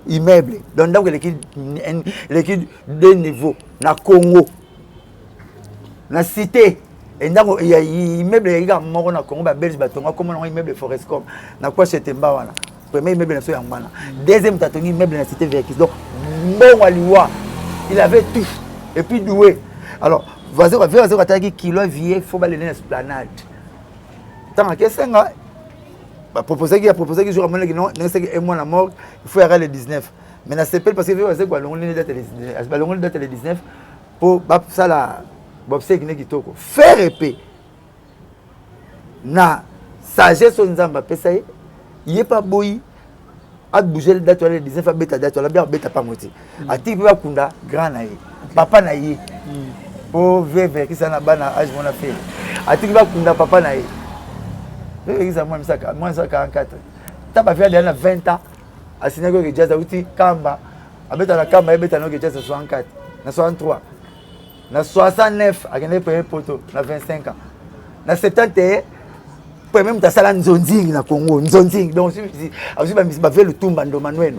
Immeuble. Donc, l'équipe de niveau. Na Congo. Na cité. Et donc, il y a un immeuble qui est mort na Congo, Belge, comme un immeuble Forestcom. Na quoi c'est Mbawana. Premier immeuble na Soyangwana. Deuxième, tu as un immeuble dans la cité Verkis. Donc, bon Waliwa. Il avait tout. Et puis, doué. Alors, vas-y, kilo vieux, il faut aller dans l'esplanade. Tant que c'est ça, il a proposé que jour à un mois la mort, il faut arrêter le 19. Mais ça s'appelle parce que c'est quoi l'onglet date le 19 pour ça la bobsé qui n'est kitoko. Faire épée. Na sagesse on zamba pesa il est pas boyi a bouger le date le 19 a beta date la bien beta pas moti. A ti ba kunda grand na ye. Papa na ye. Pour vivre qui ça na bana âge mon a fait. A ti ba kunda papa na ye. Moi, ça 44. Tu as fait 20 ans. À Sénégal, il y a des Kamba. À la Kamba, il y a des 64. 63. 69. Il y a des poteaux. 25 ans. 71. Même tu as ça Nzonzing na Congo. Nzonzing. Donc, je vais le Tumbando Manuel.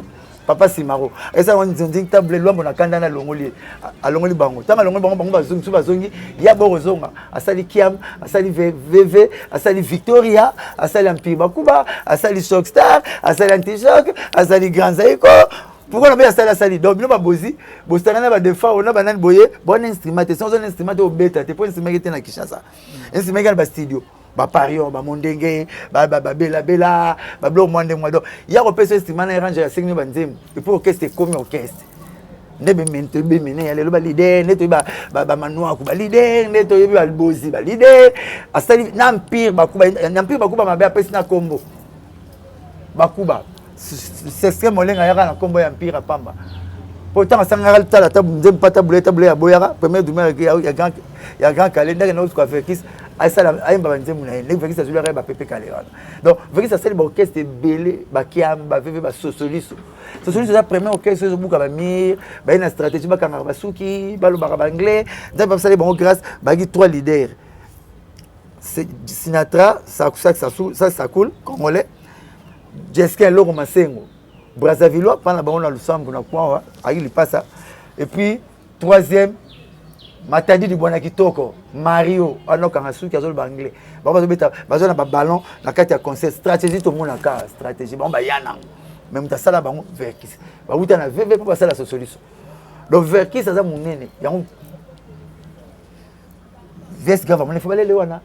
Papa Simaro. Et ça, on Nzonzing table loin, on a Kandana Longoli. À Longoli Bango. Tant que Longoli Bango, Bazongi, il y a Borozonga. À Sali Kiam, à Sali VV, à Sali Victoria, à Sali Empire Bakuba, à Sali Shockstar, à Sali Antichoc, à Sali Grand Zaïko. Pourquoi on a fait ça à Sali? Donc, nous avons bossé. Bostana va défendre, on a banane boyé. Bon instrument, c'est un instrument au bêta. C'est pas un instrument qui est dans Kinshasa. Un instrument qui est dans le studio. Parion, Mondenge, Bela, Blo Mwandemwa. Il y a un peu de instrument qui est arrangé à 5 000 bandes. Et pour orchestre, comme orchestre. Nebe mente be mene ale lo ba leader neto ba manua ku ba leader neto yebi ba bozi ba leader asali na empire ba kuba mabe apesi na kombo bakuba c'est ce molenga yaka na kombo ya empire pamba pourtant sanga tala tabunze pata buleta ya boyaka premier domaine ya grand calendrier na ko faire kiss asala ayimba banze muna ne vekisa zulu ba pepe kalera donc vekisa sel ba orchestre belé ba kiamba veve ba sosoliso. C'est la première orchestre qui a mis une stratégie qui a Suki, anglais, grâce à 3 leaders. Sinatra, ça coule, Congolais, Jeskin Loro Masengo, Brazzavillois, pendant la Lusambo, il passe. Et puis, troisième, Matadi du Bonakitoko, Mario, Anokangasu qui a joué anglais. Il y a un ballon, il y a un concert, stratégie, tout le monde a une stratégie. Même ta sala bango Verkis ba uta na veve pour passer la solution donc Verkis ça mon nene yango vest grave mon faut aller wana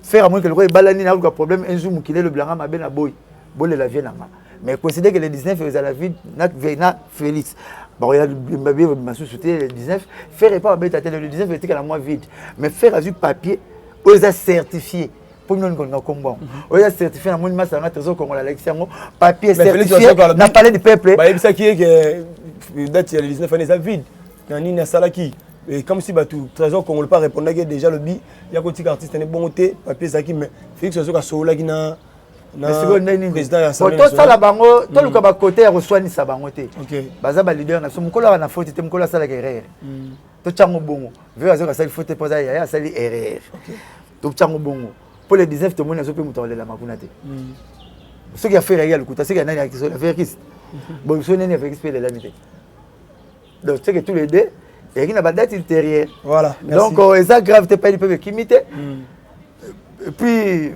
faire à moins que le balani na un problème un jour mukile le blanc mabe na boy bolé la vie na mais considère que le 19 faisait la vie na Félix bon il y a mbabé masu sauter le 19 faire pas bête le 19 était la moins vide mais faire avec papier aux certifié pour nous on combat on a certifié dans mon masse dans trésor congolais l'élection papier certifié n'a parlé du peuple bah ça qui est que date le 19 année ça vide nani na salaki et comme si tout trésor congolais pas répondre déjà le bi il y a côté artiste n'est bon côté papier ça qui mais Félix Ozoka sola qui na président ya ça to sala bango to luka ba côté reçoit ni sa bango te OK baza ba leader na so mukola na faute te mukola sala erreur to chango bongo veut azoka sala faute posa ya sala erreur OK to chango bongo pour le 19 tout le monde a peu mutoler la makunate ce qui a fait réel kuta c'est qu'il y a qui sont Verkis bon ce n'est avec expert de l'amitié donc c'est que tous les deux et qui n'a pas date ultérieure voilà donc ça grave te pas du peu qui mité et puis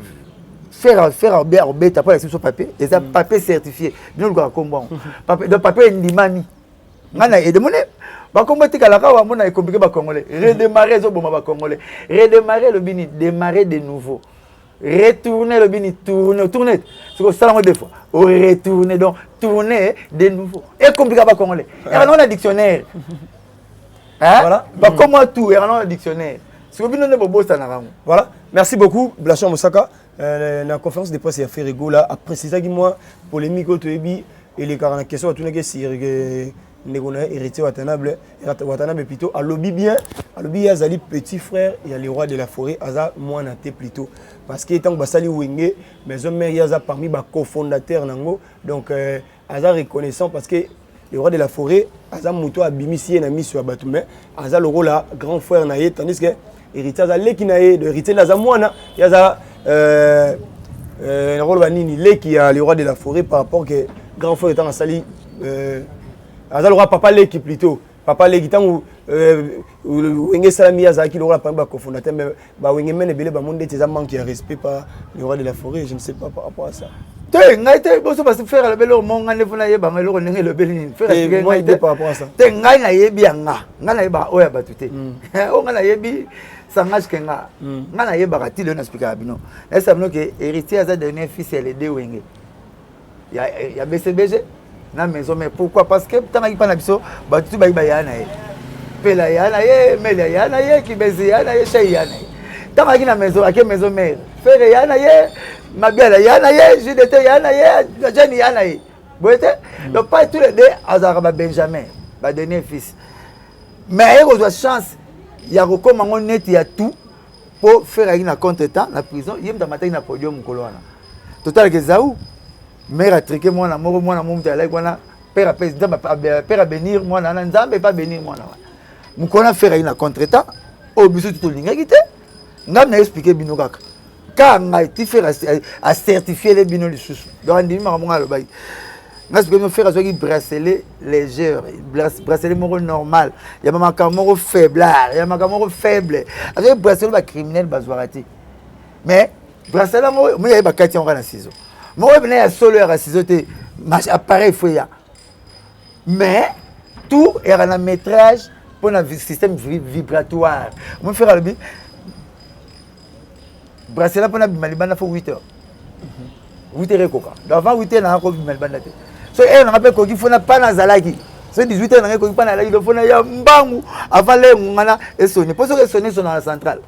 faire bien bête après sur papier et ça papier certifié nous le combat papier de papier ndimani ngana et de monnaie ba kombo tikalaka wa mona compliqué ba congolais redémarrer zo boma ba congolais redémarrer le bini démarrer de nouveau retourner le bini tourner c'est que ça deux fois retourner donc tourner de nouveau et compliqué ba congolais et on a dictionnaire hein voilà ba comment tout et on a dictionnaire c'est que bino ne bobo ça na rango. Voilà, merci beaucoup Blachon Moussaka. La conférence de presse a fait rigola a précisé que moi polémique au Toebi et les caractères question à tout le si Negona héritier Watanabe plutôt à lobby bien à lobby Azali petit frère il y a les rois de la forêt Aza moi naté plutôt parce que tant Basali Wenge mais hommes Yaza parmi ba cofondateur nango donc Aza reconnaissant parce que le roi de la forêt Aza Mouto a bimisi na mis sur Batume Aza le rôle là grand frère naé tandis que héritier Aza leki naé de héritier Aza mwana Yaza le rôle vanini leki a le roi de la forêt par rapport que grand frère étant Sali Aza le roi papa leki plutôt papa leki tant Wenge Salami Aza qui le roi parmi ba cofondateur mais ba Wenge mène belé ba monde des manque de respect par le roi de la forêt je ne sais pas par rapport à ça. Te ngai te boso parce que faire le belo monga ne funa yeba ngai lo ndenge le beli faire moi idée par rapport à ça. Te ngai na yebi anga ngai na yeba oya batute o ngai na yebi sangage kenga ngai na yeba kati le na speaker bino est-ce que héritier Aza dernier fils elle est de Wenge ya BCBG na maison mais pourquoi parce que tanaki pa na biso batutu ba ya na ye pela ya na ye mele ya na ye kibezi ya na ye chez ya na ye tanaki na maison ak maison mère faire ya na ye Mabiala yana ye, JDT yana ye, Jenny yana ye. Vous voyez? Donc pas tous les deux, Azaraba Benjamin, ma dernier fils. Mais il y a chance, il y a recommandé net, il y a tout pour faire un contre-temps la prison. Il y a un matin na podium colonna. Total que Zaou, mère a triqué moi na mort moi na mon dialogue moi père a père a bénir moi na nzambe pas bénir moi na. Mon connait faire un contre-temps, au bisu tout l'ingénité. N'a pas expliqué binokaka. Quand on a été fait à certifier les binômes de sous. Donc, on dit que on a le bail. On a fait un bracelet léger, bracelet normal. Il y a un camaro faible, il y a un camaro faible. Avec bracelet criminel bazoirati. Mais bracelet moi il y a pas quatre ans à ciseaux. Moi il y a solo à ciseaux appareil fouilla. Mais tout est en métrage pour un système vibratoire. Moi faire le bracelet pour na bimalibana faut 8 heures. 8 heures koka. Avant 8 heures na ko bimalibana te. So on rappelle ko il faut na pas na zalaki. So 18 heures na ko pas na la il faut na ya mbangu avant le ngana et sonner. Pour que sonner son dans la centrale.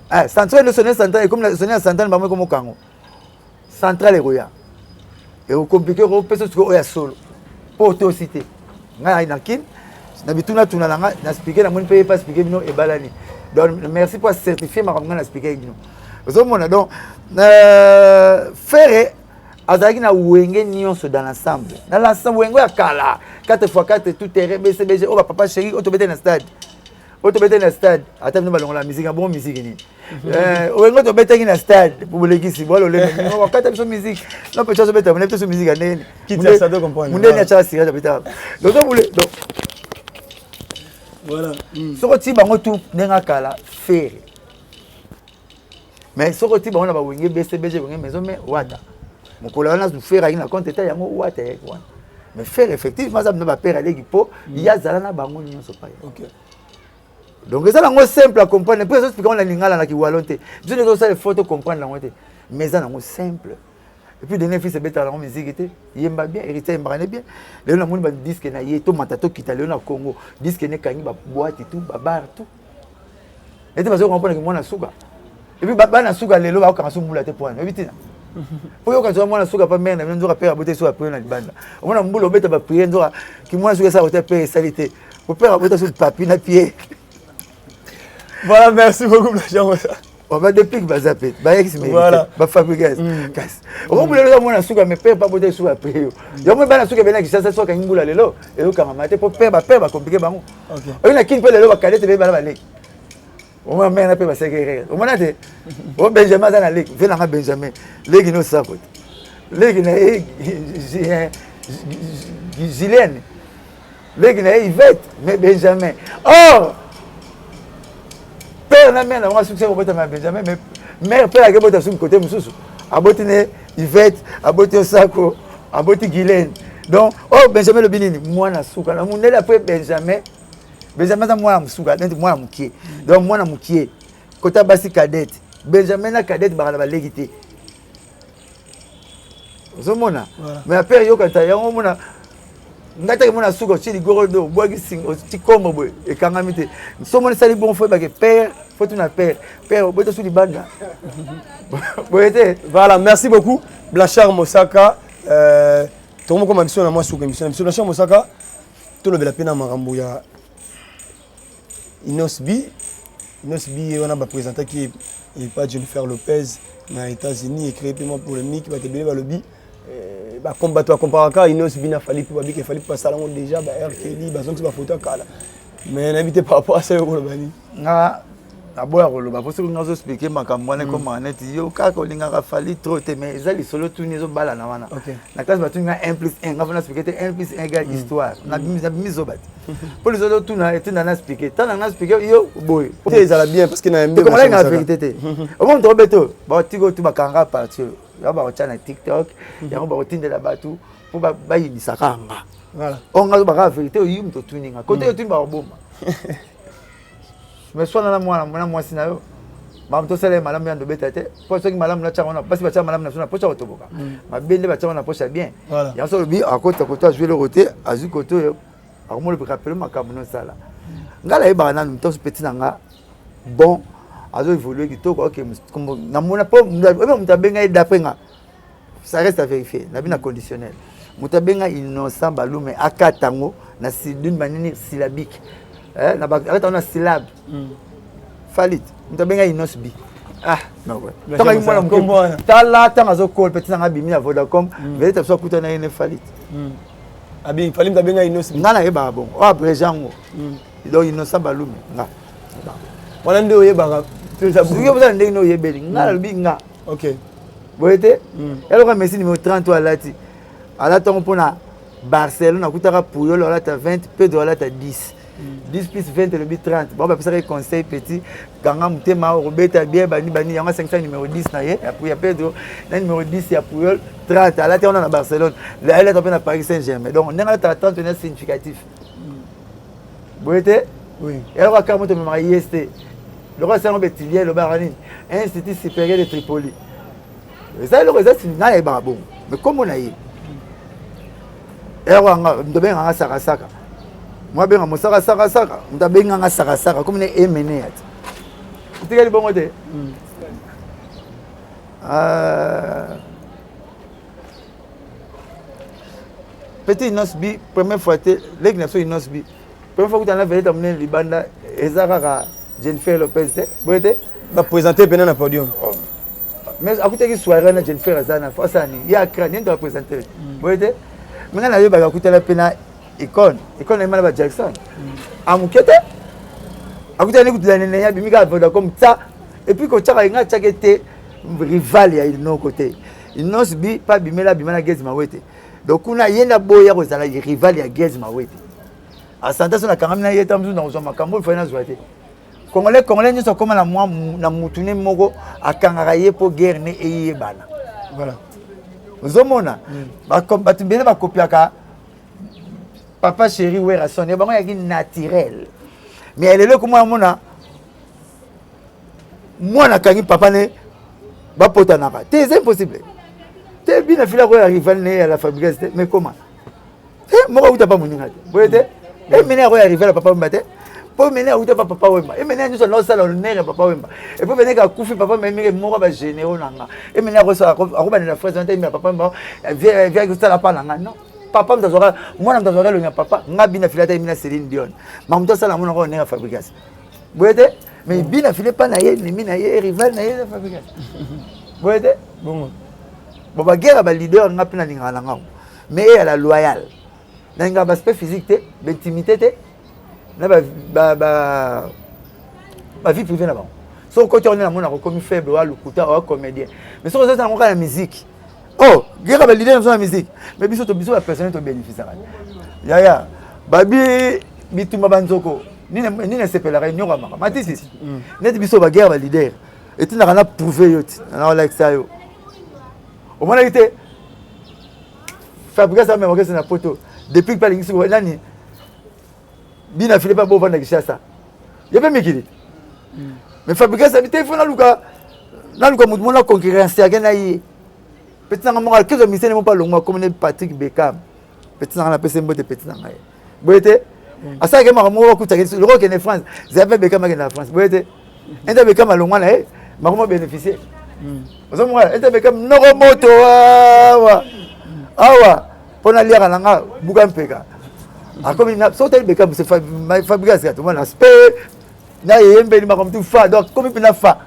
Ah, centrale le sonner centrale comme la sonner centrale ba comme Congo. Centrale roya. Et au compliqué ko personne ko ya solo. Pour autocité. Nga ina kin na bituna tuna nga na speaker na mon paye pas speaker bino e balani. Donc merci pour certifier ma ramena expliquer nous. Vous mon donc faire azaki na wenge nyonso dans l'ensemble. Dans l'ensemble wenge ya kala 4x4 tout terrain BCBG oh papa chéri auto bete na stade. Auto bete na stade. Attends nous balonga la musique bon musique ni. Wenge to bete na stade pour le kisi bolo le. On va kata so musique. Non peut chose bete on est sur musique anene. Qui t'a ça de comprendre. Mon dernier chat sira de bete. Donc voilà. Sokoti bango tout nenga kala faire. Mais sokoti bango na ba wenge BCBG wenge maison mais wata. Mon collègue na faire ina compte eta yango wata wana. Mais faire effectivement ça na père aleki po ya zala na bango nyonso pa. OK. Donc ça lango simple à comprendre. Puis ça explique on la lingala na kiwalonte. Je ne sais pas les photos comprendre lango te. Mais ça lango simple. Et puis dernier fils beta la musique était yemba bien héritier yemba bien le na moni ba disque na yeto matato kita le na Congo disque ne kangi ba boîte et tout ba bar tout et tu vas comprendre que moi na suga et puis ba na suga lelo ba ka sumula te point ebitina pour yo ka zo moi na suga pa mena nzo ka père bote so après na libanda on a mbulo beta ba prier nzo ki moi suga ça hotel père salité pour père bote sur papier na pied. Voilà, merci beaucoup Blachon. On va depuis que va zapper. Voilà. Va fabriquer. On voulait le voir suka mais père pas boter sous après. Yo mo bana suka bena kisasa soka ngula lelo et yo kama mate pour père ba compliqué bango. OK. On a kin pe lelo ba kadete be bana ba lek. On va mena pe ba sekere. On mona te. O Benjamin za na lek, vena nga Benjamin. Lek no sakot. Lek na Gilène. Lek na Yvette mais Benjamin. Oh père na mère na moi succès pour ma Benjamin mais mère père a boté sur côté mususu abotine Yvette aboti Osako aboti Guylaine Donc, oh, Benjamin Lobinini, moi, na souka. La mounelle après Benjamin za moi, na souka. Moi, na moukier. Donc, moi, na moukier. Kota basi cadette. Benjamin na cadette, bah, la légité. Zomona. Mais après, yo, quand t'as on mona. Ngata mona souka, tu dis gorodo, bois qui sing, tu comme boy. Et quand on mette. Somone sali bon feu, bah, père, faut tout na père. Père, boy, tu sous les banda. Voilà, merci beaucoup. Blanchard Mosaka. Tout le monde comme mission à moi sur émission. Blanchard Mosaka, tout le monde a peine à Marambouya. Inosbi, on a présenté qui est pas Jennifer Lopez aux États-Unis et créé pour polémique, qui va te bien le lobby. Combattre comparer Inosbi n'a fallu pour qu'il fallait passer à déjà R Kelly, donc c'est pas photo kala. Mais n'invitez pas rapport à ça au Lobani. D'abord, le bas, pour ce que nous expliquer, ma campagne comme on est dit, au cas où il a fallu trop, mais ils allaient solo tout les autres balles en avant. La classe bâton a 1 plus 1, on a expliqué 1 plus 1 égale histoire. On a mis au bat. Pour les autres, tout n'a été dans expliqué. Tant on a expliqué, yo, boy. Ils allaient bien parce qu'il a un peu. Comment la vérité? Au moins, tu beto, bah tu go tu vas kanga partir. Ya ba na TikTok, ya ba otinde la batu, pour ba yini sakanga. Voilà. On a ba vérité, yo mto tuninga. Côté tu ba bomba. Mais soit moi si nayo ma mto sele malamu ya ndobeta te po soki malamu na changa na basi ba changa malamu na sona po changa toboka ma bende ba changa na po bien ya so bi akota koto jouer le côté azu koto akomo le rappeler makambo no sala ngala e ba na mto petit nanga bon azo évoluer kitoko OK na mona po mutabenga d'après nga ça reste à vérifier na bina conditionnel mutabenga innocent balume akatango na d'une manière syllabique. Na ba on a syllabe falit mtabenga inosbi non ouais tant que moi mko tala tanga zo call petit nga bimi na Vodacom vele tapso kuta na ene falit abi falit mtabenga inosbi ngana e ba bon o après jango donc innocent balume nga wala ndio yeba tu ça buyo bza ndenge no yebeli ngala bi nga OK boyete elo ka Messi numéro 30 alati alata mpona Barcelone akutaka Puyol alata 20 Pedro alata 10 10 plus 20 le but 30. Bon, parce que conseil petit, Ganga Moutema, Roberta bien, Bani, il y a 500 numéro 10, il y a Pedro, numéro 10, il y a Puyol, 30. Là, on est à Barcelone. Là, elle est à Paris Saint-Germain. Donc, on est à 30, on est significatif. Vous voyez? Oui. Et alors, quand on est à IST, le roi Saint Bétilier, le Baranine, Institut supérieur de Tripoli. Et ça, le reste, c'est un bon. Mais comment on a eu? Et alors, on doit bien en Sarasaka. Moi ben mosaka saka mtabenga nga saka comme ne emene yati utikali bongo te petit Inosbi première fois te l'équipe Inosbi première fois que tu as vérité amener libanda ezaka Jennifer Lopez te boyete va présenter pendant le podium mais à côté qui soirée na Jennifer Azana face à ni ya crâne tu vas présenter boyete mais na yo ba côté la pena icône Emmanuel ba Jackson amukete akuta ni kutula nene ya bimika voda comme ça et puis ko tchaka nga tchakete rival ya no côté Inosbi pas bimela bimana Gezi Mawete donc kuna yenda boya ko zala rival ya Gezi Mawete asanta sona kangami na yeta mzu na ozoma kambo fana zwate congolais ni so comme na moi na mutune moko akangaka ye po guerre ne eye bana voilà ozomona ba combattre bien ba copiaka papa chéri wera sonné bango yaki naturel mais elle est là comme moi na kangi papa ne ba potanaka c'est impossible te bien fila ko rival ne à la fabrique mais comment moi uta pas moninga vous voyez et mener ko arriver la papa mbate pour mener uta pas papa wemba et mener nous non ça l'honneur papa wemba et pour venir ka kufi papa mais moi ba généraux nanga et mener ko ça ko ba na présenté mais papa mba vient que ça la pas nanga non papa mtazora mwana mtazora le papa ngabi na filata mina Céline Dion mamto sala mwana ko na fabrication boyete mais bina file pas na ye ni mina ye rival na ye na fabrication boyete bon ba guerre ba leader ngapi na lingala ngao mais elle a loyal na nga ba aspect physique te intimité te na ba vie privée là-bas so côté on est na mona ko comme faible wa lukuta wa comédien mais so ça na la musique. Oh, guerre ba leader dans la musique. Mais biso la personne to bénéficier. Ya babi bituma banzoko. Ni ne sepelera nyora maka. Matisi. Net biso ba guerre ba leader. Et tu n'as prouvé yoti. Na like ça yo. Au moins été Fabrica ça même orchestre na poto depuis que palingisi ko nani bina file pas bon vendre Kinshasa ya pas mikili mais Fabrica ça bité fona luka mutu mona concurrence ya gena yi petit na mo que je mise ne mo pas longo comme Patrick Beckham petit na pese mbote petit na ngai boyete asa ke ma mo ko tageti le rock en France j'avais Beckham en France boyete enta Beckham longo na ma ko bénéficier ozo mo enta Beckham no moto awa pona liaka nanga buka mpeka akomi na sauter Beckham c'est Fabrica c'est tout mon aspect na yembe ni makom tu fa donc comme pina fa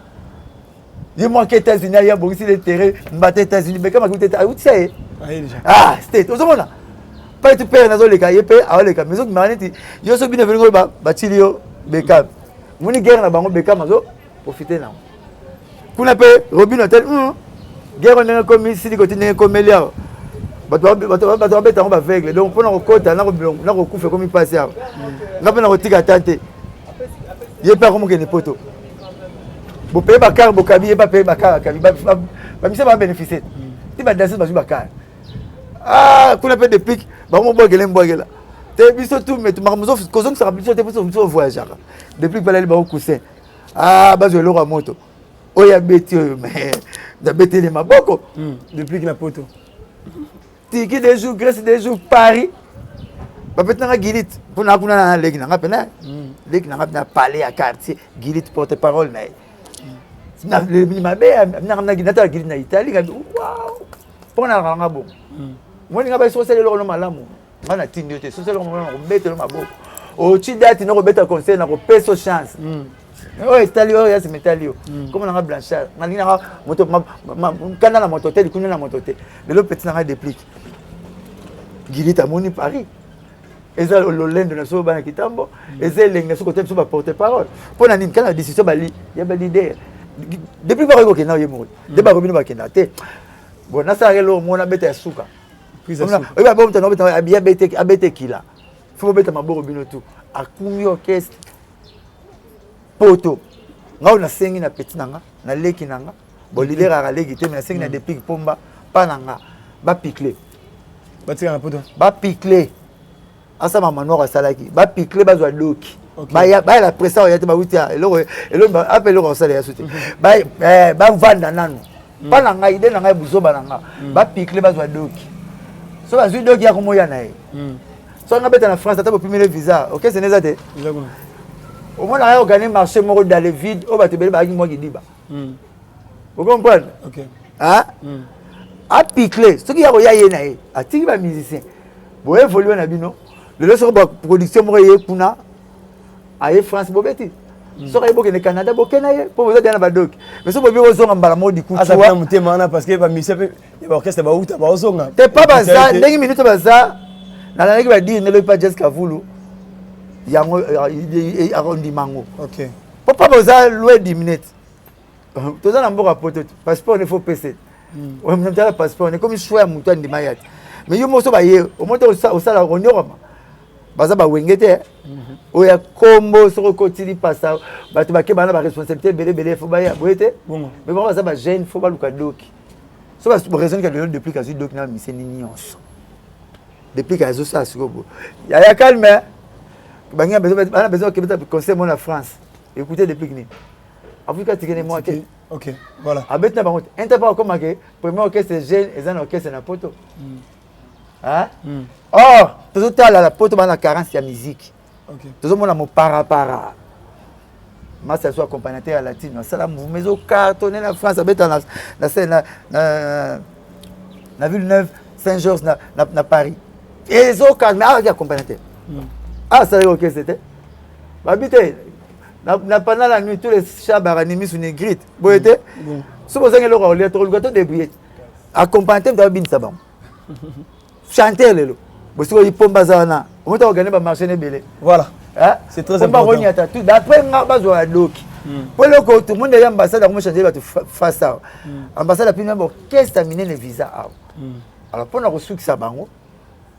je moi que États-Unis il y a beaucoup de terrain mbaté États-Unis Beckham a goûté ah où tu sais ah c'était au monde pas tu père nazo le ka yepé a le ka maison maneti yo so bine vengo ba tilio Beckham moni guerre na bango Beckham azo profiter na kuna pe Robin Hotel guerre na comme ici du côté na comme Elia bato beta on ba aveugle donc pour na kokota na kokufa comme il passe na pe na kotika tante yepé comme que ne poto bo paye bakar bo kabi yeba paye bakar kabi ba mise ba bénéficier ti ba danser ba bakar ah kuna pe depuis ba mo bogela te biso tout mais mamuzo kozong sa biso te biso voyager depuis ba leli ba coussin ah ba zo lo ra moto oya beti mais da beti le maboko depuis que na poto tiki des jours Grèce des jours Paris ba peut na gilit pour na kuna na legi na pena legi na na palais à quartier gilit porte-parole mais na le mabe na ginata gilit na Italie wow pour na ranga bon moi nga ba so sele lo no malamu ngana tindio te so sele lo no bete lo maboko o ti date no beta conseil na ko peso chance oh Italie oh yas metalio comme na blanchard ngani na moto kana na moto te kuna na moto te le petit na déplique gilit à moni Paris eza lolendo na so bana kitambo eza lenga so côté so ba porte-parole pour na nini kana décision bali ya ba l'idée depuis ba ko kena yemo de ba robino ba kena te bon na sa relo mona beta ya suka prise suka oyi ba bomta no beta abete kila faut beta maboro bino tout akumi orchestre poto ngao na sengi na petit nanga na leki nanga bon leader a leki te mais na sengi na depuis pomba pa nanga ba picler batika na poto ba picler asa mama noir salaki ba picler ba zo doki ba la pression ya te ba wutia elo appel lo sala ya soute ba vanda nanu pa na ngai ide na ngai buzoba na nga ba picler ba zo doki so ba zo doki ya ko moya na ye so nga beta na France ata bo premier visa OK c'est neza te au moins on a gagné marché moko dans le vide o ba te bele ba mo gidiba vous comprenez OK hein a picler ce qui ya ko ya ye na ye atiki ba musicien bo évoluer na bino le leçon ba production mo ye kuna aye France bobeti so ka iboke ne Canada bokena ye po vous êtes dans ba doc mais so bobi ozonga mbala mo di kutu asa pa mutema na parce que ba mise pe ba orchestre ba uta ba ozonga te pas baza ndenge minute baza na la ba dire ne le pas Jessica Vulu yango arondi mango OK papa baza loin 10 minutes toza na mboka poto passeport ne faut PC on me donne passeport ne comme choix mutu ndima yati mais yo moso ba ye au moins au sala onyorama baza ba wengete oya kombo soko kotili pasa bato ba ke bana ba responsabilité belé faut ba ya boyete mais bon baza ba jeune faut ba luka doki so ba raison que le depuis que doki na mise ni nyonso depuis que azo ça sikobo ya calme bangi bana besoin que beta conseil mon en France écoutez depuis que ni Afrika tikene moi OK voilà abet na bango inter pas comme que premier orchestre jeune et un orchestre na poto hein oh tout la poto bana carence ya musique OK tout monde mo para ma ça soit accompagnateur latino ça la mouvement au cartonné na France abet na scène na Villeneuve Saint-Georges na Paris et les autres mais avec accompagnateur ah ça OK c'était babité na pendant la nuit tous les chats baranimis sur négrite boyete so bozanga lo ko le to le débrouiller accompagnateur de bin sabam chanter lelo bosiko ipomba zana on t'a organisé ba marché ne belé voilà hein c'est très important tout d'après nga bazo ya doki pour le ko tout le monde est ambassade comme changer ba face ça ambassade a pina bo qu'est-ce terminer le visa alors pour na reçu ça bango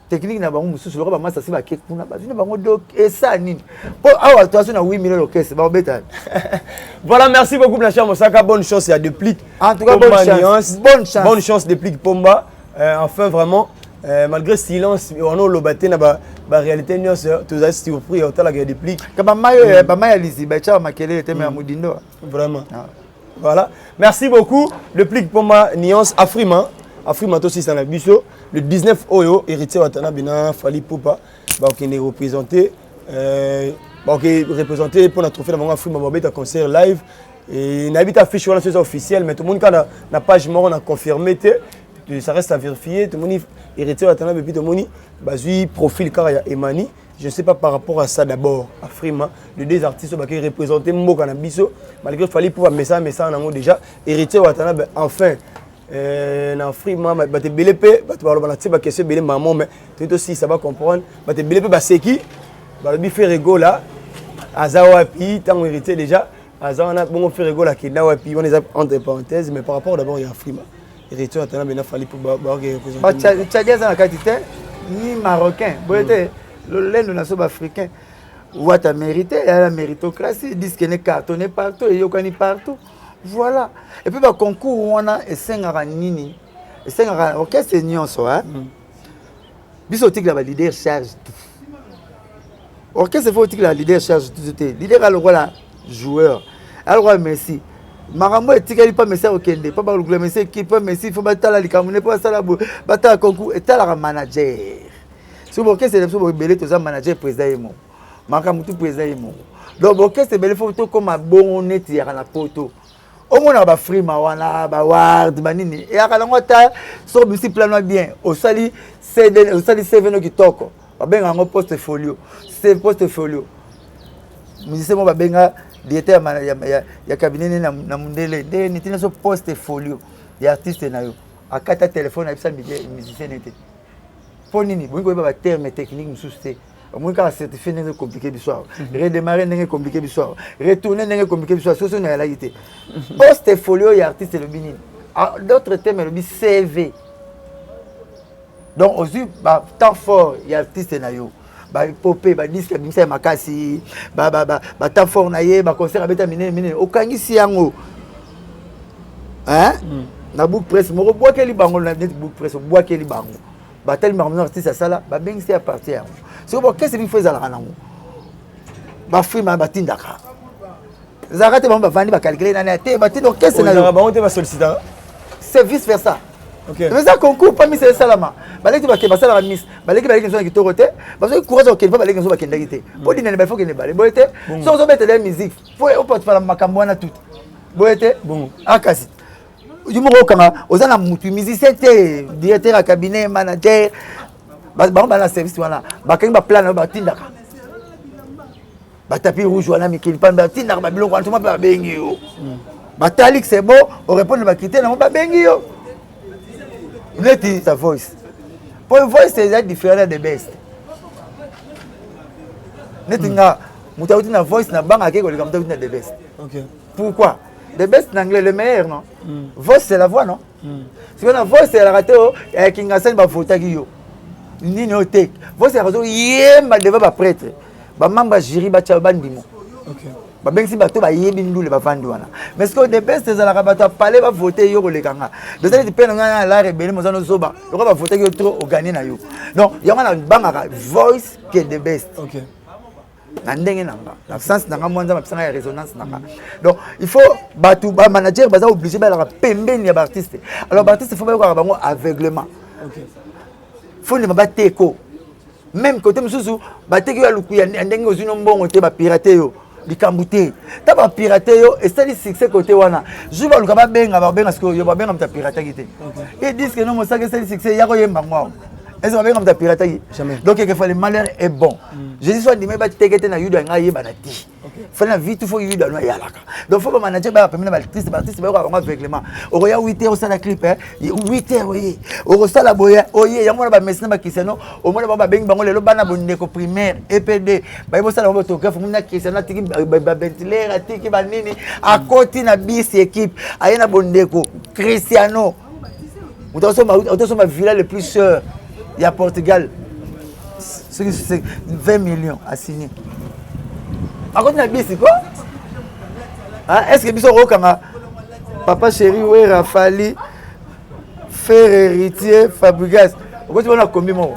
technique na bango mususu lo ba massa si ba ke kuna ba zina bango dok et ça nini pour awa toi na 8 millions l'orchestre ba beta voilà merci beaucoup Blanchard Mosaka bonne chance à Déplique en tout cas bonne chance bonne chance Déplique Pomba enfin vraiment malgré silence on a lobaté na ba réalité nyos tous as surpris au tala ga déplique kaba mayo ba maya lisi ba cha makele était mais mudindo vraiment voilà merci beaucoup le plique pour ma nuance Afrima aussi ça na biso le 19 oyo héritier watana bina fali popa ba qui est représenté représenter pour notre trophée dans Afrima Mobeta concert live et n'habite affiche sur la chose officielle mais tout le monde quand la page mort on a confirmé ça reste à vérifier tout le monde héritier watana depuis tout le monde bazui profil car il y a Emani je ne sais pas par rapport à ça d'abord Afrima les deux artistes qui représentent Mboka na biso malgré fali pouvoir message en amont déjà héritier watana enfin na Afrima ba te belépé ba te balobana ti ba question belé maman mais tout aussi ça va comprendre ba te belépé ba seki ba bi fait rigola azawapi tant héritier déjà azana bon fait rigola qui là wapi on les entre parenthèses mais par rapport d'abord il y a Afrima héritier watana bena fali pour ba représenter ba tchadias na quantité ni marocain boyete le nation africain what a mérité et la méritocratie disent qu'il est cartonné partout et yokani partout voilà et puis ba concours on a et 5 nini et 5 orchestre nyonso hein biso tik la leader charge orchestre faut tik la leader charge tout leader alors voilà joueur alors Messi marambo etikali pas Messi okende pas ba le Messi équipe Messi faut batala likamune pas ça la batala concours et tala manager si orchestre c'est so belé to za manager président yemo makamutu président yemo donc orchestre belé faut to comme bon net ya na poto au moins ba frima wana ba ward banini et akala ngota so bisi plan bien au sali CD au sali CV qui toko ba benga ngo portfolio c'est portfolio musicien mo ba benga directeur ya cabinet na mundele de nitina so portfolio ya artiste na yo akata téléphone na bisa musicien était pour nini bon ko ba terme technique mususte moi quand certifié n'est compliqué du soir redémarrer n'est compliqué du soir retourner n'est compliqué du soir c'est une réalité portfolio et artiste le bini d'autres thèmes le CV donc aussi bah temps fort et artiste na yo bah popé bah disque bimisa makasi bah temps fort na ye bah concert abeta mine okangisi yango hein na book press mo bois ke li bango na net book press bois ke li bango bah tel marmon artiste ça là bah bengisi à partir c'est bon qu'est-ce qu'il fait ça là nango ba frima ba tindaka zakate ba vandi ba calculer na te ba tindo qu'est-ce na ba on te va solliciter c'est vice versa OK mais ça concours pas mis c'est salama ba leki ba ke ba sala miss ba leki so ki torote ba so courage au kelpa ba leki so ba kenda kité pour dina ba faut que ne ba boyete so mettre la musique faut on peut faire makambo na tout boyete bon akasi yumoko kama ozana mutu musicien te directeur à cabinet manager ba na service wana ba kenga plan ba tindaka ba tapis rouge wana mikili pa ba tindaka ba biloko wana ba bengi yo ba talik c'est bon on répond ba critères na ba bengi yo neti sa voice pour voice c'est différent de best neti nga mutauti na voice na banga ke ko le kamta na the best OK pourquoi the best en anglais le meilleur non voice c'est la voix non si on a voice c'est la rato et kinga sen ba fotaki yo nini otek voice razo yemba devant ba prêtre ba mamba jury ba cha bandimo OK ba bengsi ba to ba yebi ndule ba vandi wana mais ce que the best c'est la rabata parler ba voter yo kolekanga de ça dépend nga la rebelle mo zano zoba yo ba voter yo trop au gagner na yo donc yo na banga voice qui est the best OK na ndenge nanga na sens nanga mwanza mapsanga ya résonance nanga donc il faut batu ba manager baza obligé ba la pembeni ya ba artiste alors ba artiste faut ba ko bango aveuglement OK faut ne ba teko même côté mususu ba teko ya luku ya ndenge ozino mbongo te ba pirater yo likambute ta ba pirater yo et ça dit succès côté wana je ba luka ba benga ce que yo ba benga mta pirater kité et disent que non mo ça que c'est succès ya ko yemba ngwa est-ce que comme ta pirater jamais donc il faut le malheur est bon je dis soit dimé ba tekete na yudo nga yeba na ti faut la vie tout faut yudo na yalaka donc faut manager ba permettre ba artiste ba ko aveuglement o ya 8h au sala clip 8h oui o sala boya oye yango ba mesina ba kiseno o mona ba bengi bango lelo bana bondeko primaire EPD ba ibo sala ba photographe muna kiseno tiki ba ventilateur tiki ba nini a côté na bis équipe ayena bondeko Cristiano on ma villa le plus cher il y a Portugal c'est 20 millions à signer à côté na bis quoi est-ce que biso okanga papa chéri ouais Rafali frère héritier Fabregas okoti bana kombi moko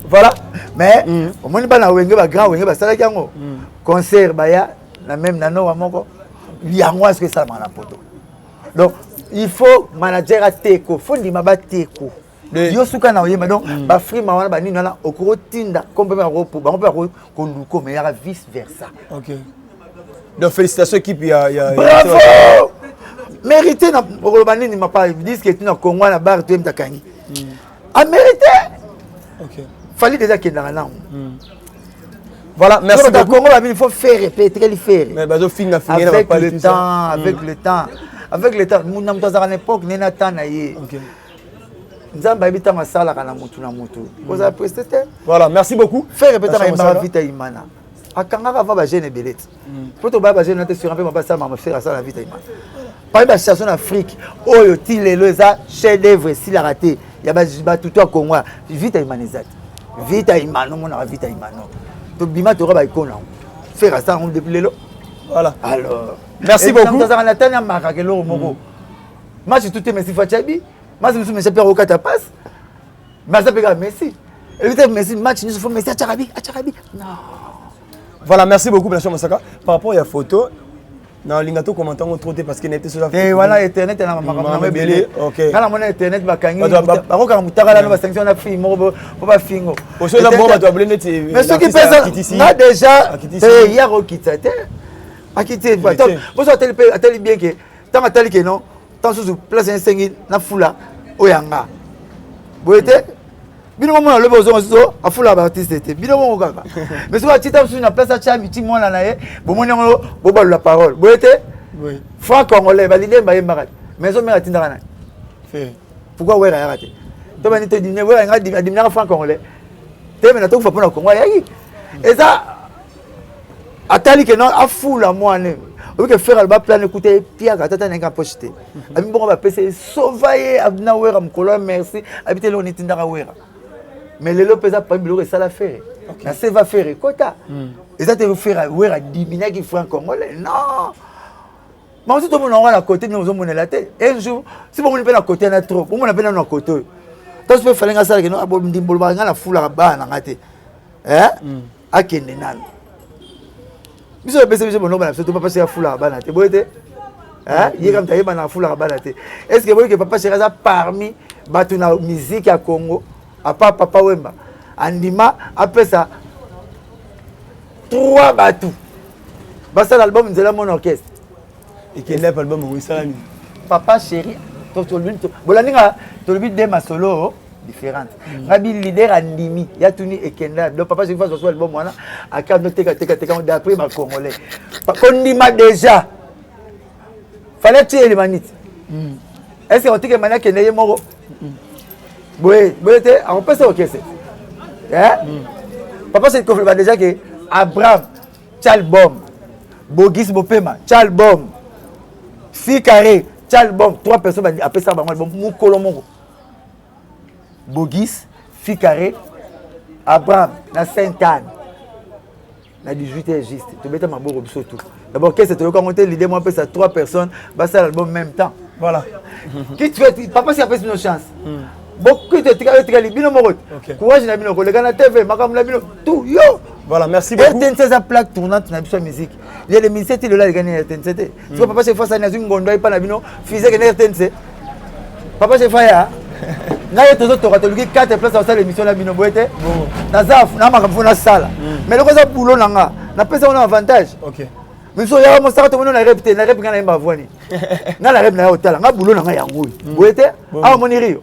Voilà. mais omoni bana wenge ba grand wenge basalaki yango concert baya na même na no moko yango est-ce que ça na poto donc il faut manager a teko faut ndima ba teko yo suka na oyema donc ba frima wana ba nini wana okotinda comme ba ropo ba ko luko mais ya vice versa. OK. Donc félicitations équipe bravo mérité na okoloba nini mapa disque tu na Congo na bar tu mtakangi a mérité. OK. Fallait déjà qu'il y ait un voilà, merci beaucoup. Il faut faire répéter, il faire. Mais bah, avec le temps, avec le temps. Avec le temps, nous sommes dans une époque, nous sommes dans une époque. Vous avez presté. Voilà, merci beaucoup. Faire répéter la vie à Imana. À Kangara, va la gêne belette. Pour te battre, j'ai sur un peu ma ça m'a fait la vie à Imana. Par exemple, la situation en Afrique, oh, il est là, chef d'œuvre, s'il a raté, il y a tout à Congo, vite à Imana. Vita imano mon vita imano to bima to ba ikona faire ça on depuis lelo voilà alors merci beaucoup dans un atana makakelo moko match tout est Messi Fachabi match nous Messi Pierre Okata passe mais ça pega Messi et vite Messi match nous faut Messi Acharabi non voilà merci beaucoup bien sûr Mosaka par rapport à la photo non lingato commentant on troté parce qu'il n'était sur la et voilà internet na mama belé OK kana mona internet bakangi bakoka mutaka na ba sanction na film mo ba fingo au chose d'abord tu as blé net mais ce qui pèse na déjà hier au kitate a quitté attends vous attendez bien que tant atali que non tant sous place un sengi na fula oyanga boete bino mona le besoin so a fula ba artiste était bino mo kaka mais so atita sur na place a cha miti mona na ye bo mona bo ba la parole boete oui franc congolais ba l'idée ba yemba mais so mera tinda kana fait pourquoi ouais ra raté to ba ni to dîner ouais nga dîner franc congolais te mais na to fa pona Congo yaki et ça atali que non a fula moane oui que faire alba plan écouter Pierre tata n'enga pocheté abi bon ba pc sauvailler abna wera mkolo merci habiter le nitinda wera mais le lopez a pas biloko ça la faire na se va faire kota et ça te faire wera diminuer qui franc congolais non mais aussi tout le monde on à côté nous on la tête un jour si vous voulez à côté na trop on appelle na côté toi tu peux faire ça que non abo ndimbolo ba ngana fula ba na ngate akende nana biso bese biso bono bana surtout papa chéri fula bana te boyete il comme taïba na fula bana te est-ce que boyeke papa chéri ça parmi batu na musique ya Congo à part papa Wemba andima après ça 3 batu basa l'album de mon orchestre et quel est l'album où ça papa chéri to lui to bolaninga to lui de ma solo différente ngabi leader andimi ya tuni ekenda donc papa chéri face au album wana aka no teka d'après ma congolais kondima déjà fallait tuer les manites est-ce que on tike mania kende ye moko boye te on peut se orchestre papa c'est conflit déjà que Abraham Chalbom Bogis Bopema Chalbom Fikare Chalbom 3 personnes après ça album mukolo moko Bogis Fikare Abraham na Sainte-Anne na 18 juste tu mets ma bobo surtout d'abord qu'est-ce que tu veux commenter l'idée moi après ça 3 personnes bah ça l'album en même temps voilà qui tu fais papa c'est après une chance beaucoup de tika bino moko courage na bino ko le gana TV makam na bino tout yo voilà merci beaucoup et c'est sa plaque tournante na biso musique il y a les ministères il là gagner RTNC parce papa c'est fois ça na ngondo et pas na bino physique na RTNC papa c'est faya na yeto zo to katoliki 4 places dans l'émission na bino boete na zaf na makamfu na sala mais le ko ça boulot nanga na pesa on a avantage OK mais so ya mo sa to na répéter na rép ngana imba voini na la rép na hotel nga boulot nanga yango boete a moni rio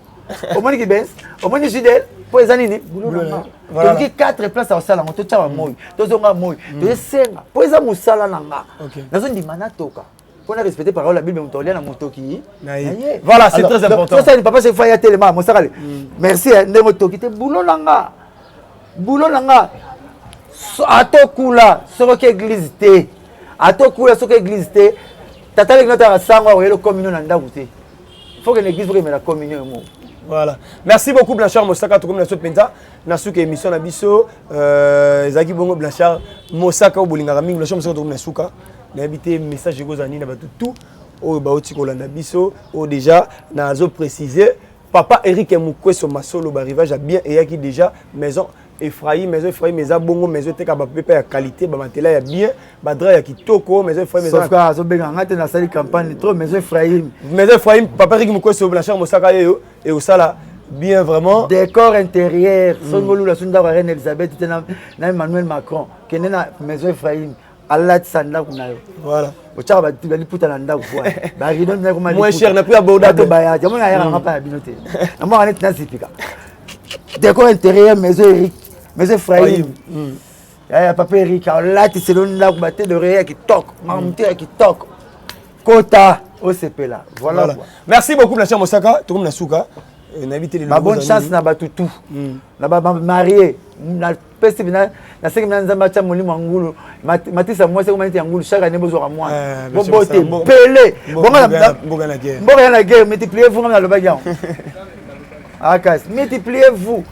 au moni ki Benz au moni Jidel pour les années boulot nanga donc 4 places au sala to tcha moyi to zonga moyi to senga pour les amusala nanga nazo ndimana toka pour respecter parole la Bible mtolia na motoki voilà c'est très important ça papa c'est faya tellement mo sakale merci ndemo toki te boulot nanga atokula soko église te atokula soko église te tata le nota sangwa oyelo communion na ndaku te faut que l'église pour la communion mo voilà merci beaucoup Blanchard Mosaka to comme na so penza na suka émission na biso ezaki bongo Blanchard Mosaka o bolinga mingi Blanchard Mosaka to comme na suka na habité message gozani na batu tout o ba oti kolanda biso o déjà na zo préciser papa Eric Mukweso Masolo barrivage a bien et qui déjà maison Ephraim maison bongo maison teka ba pepe ya qualité ba matela ya bien ba dra ya kitoko maison Ephraim maison sauf que zo benga ngate na sali campagne trop maison Ephraim papa Eric Mukweso la chambre Mosaka yo et au sala bien vraiment décor intérieur songolu la sunda reine Elisabeth na Emmanuel Macron kene na maison Ephraim Allah sanda kuna yo voilà ochaka ba tibali puta na ndako kwa ba rido na kuma moins cher na plus abordable to baya jamu na yaka ngapa ya binote na mo ngane tinasipika décor intérieur maison Eric maison Ephraim ya papa Eric Allah ti selon ndako ba te de réa qui toque mamute qui toque kota OCP là voilà. Merci beaucoup la chambre Mosaka tout comme na suka ma bonne chance na batutu na ba marié na pesi na seki na nzamba cha molimo ngulu matisa moi seki maniti ngulu chaque année bozo moi bobote pelé bonga na guerre multipliez-vous na lobagian akas multipliez-vous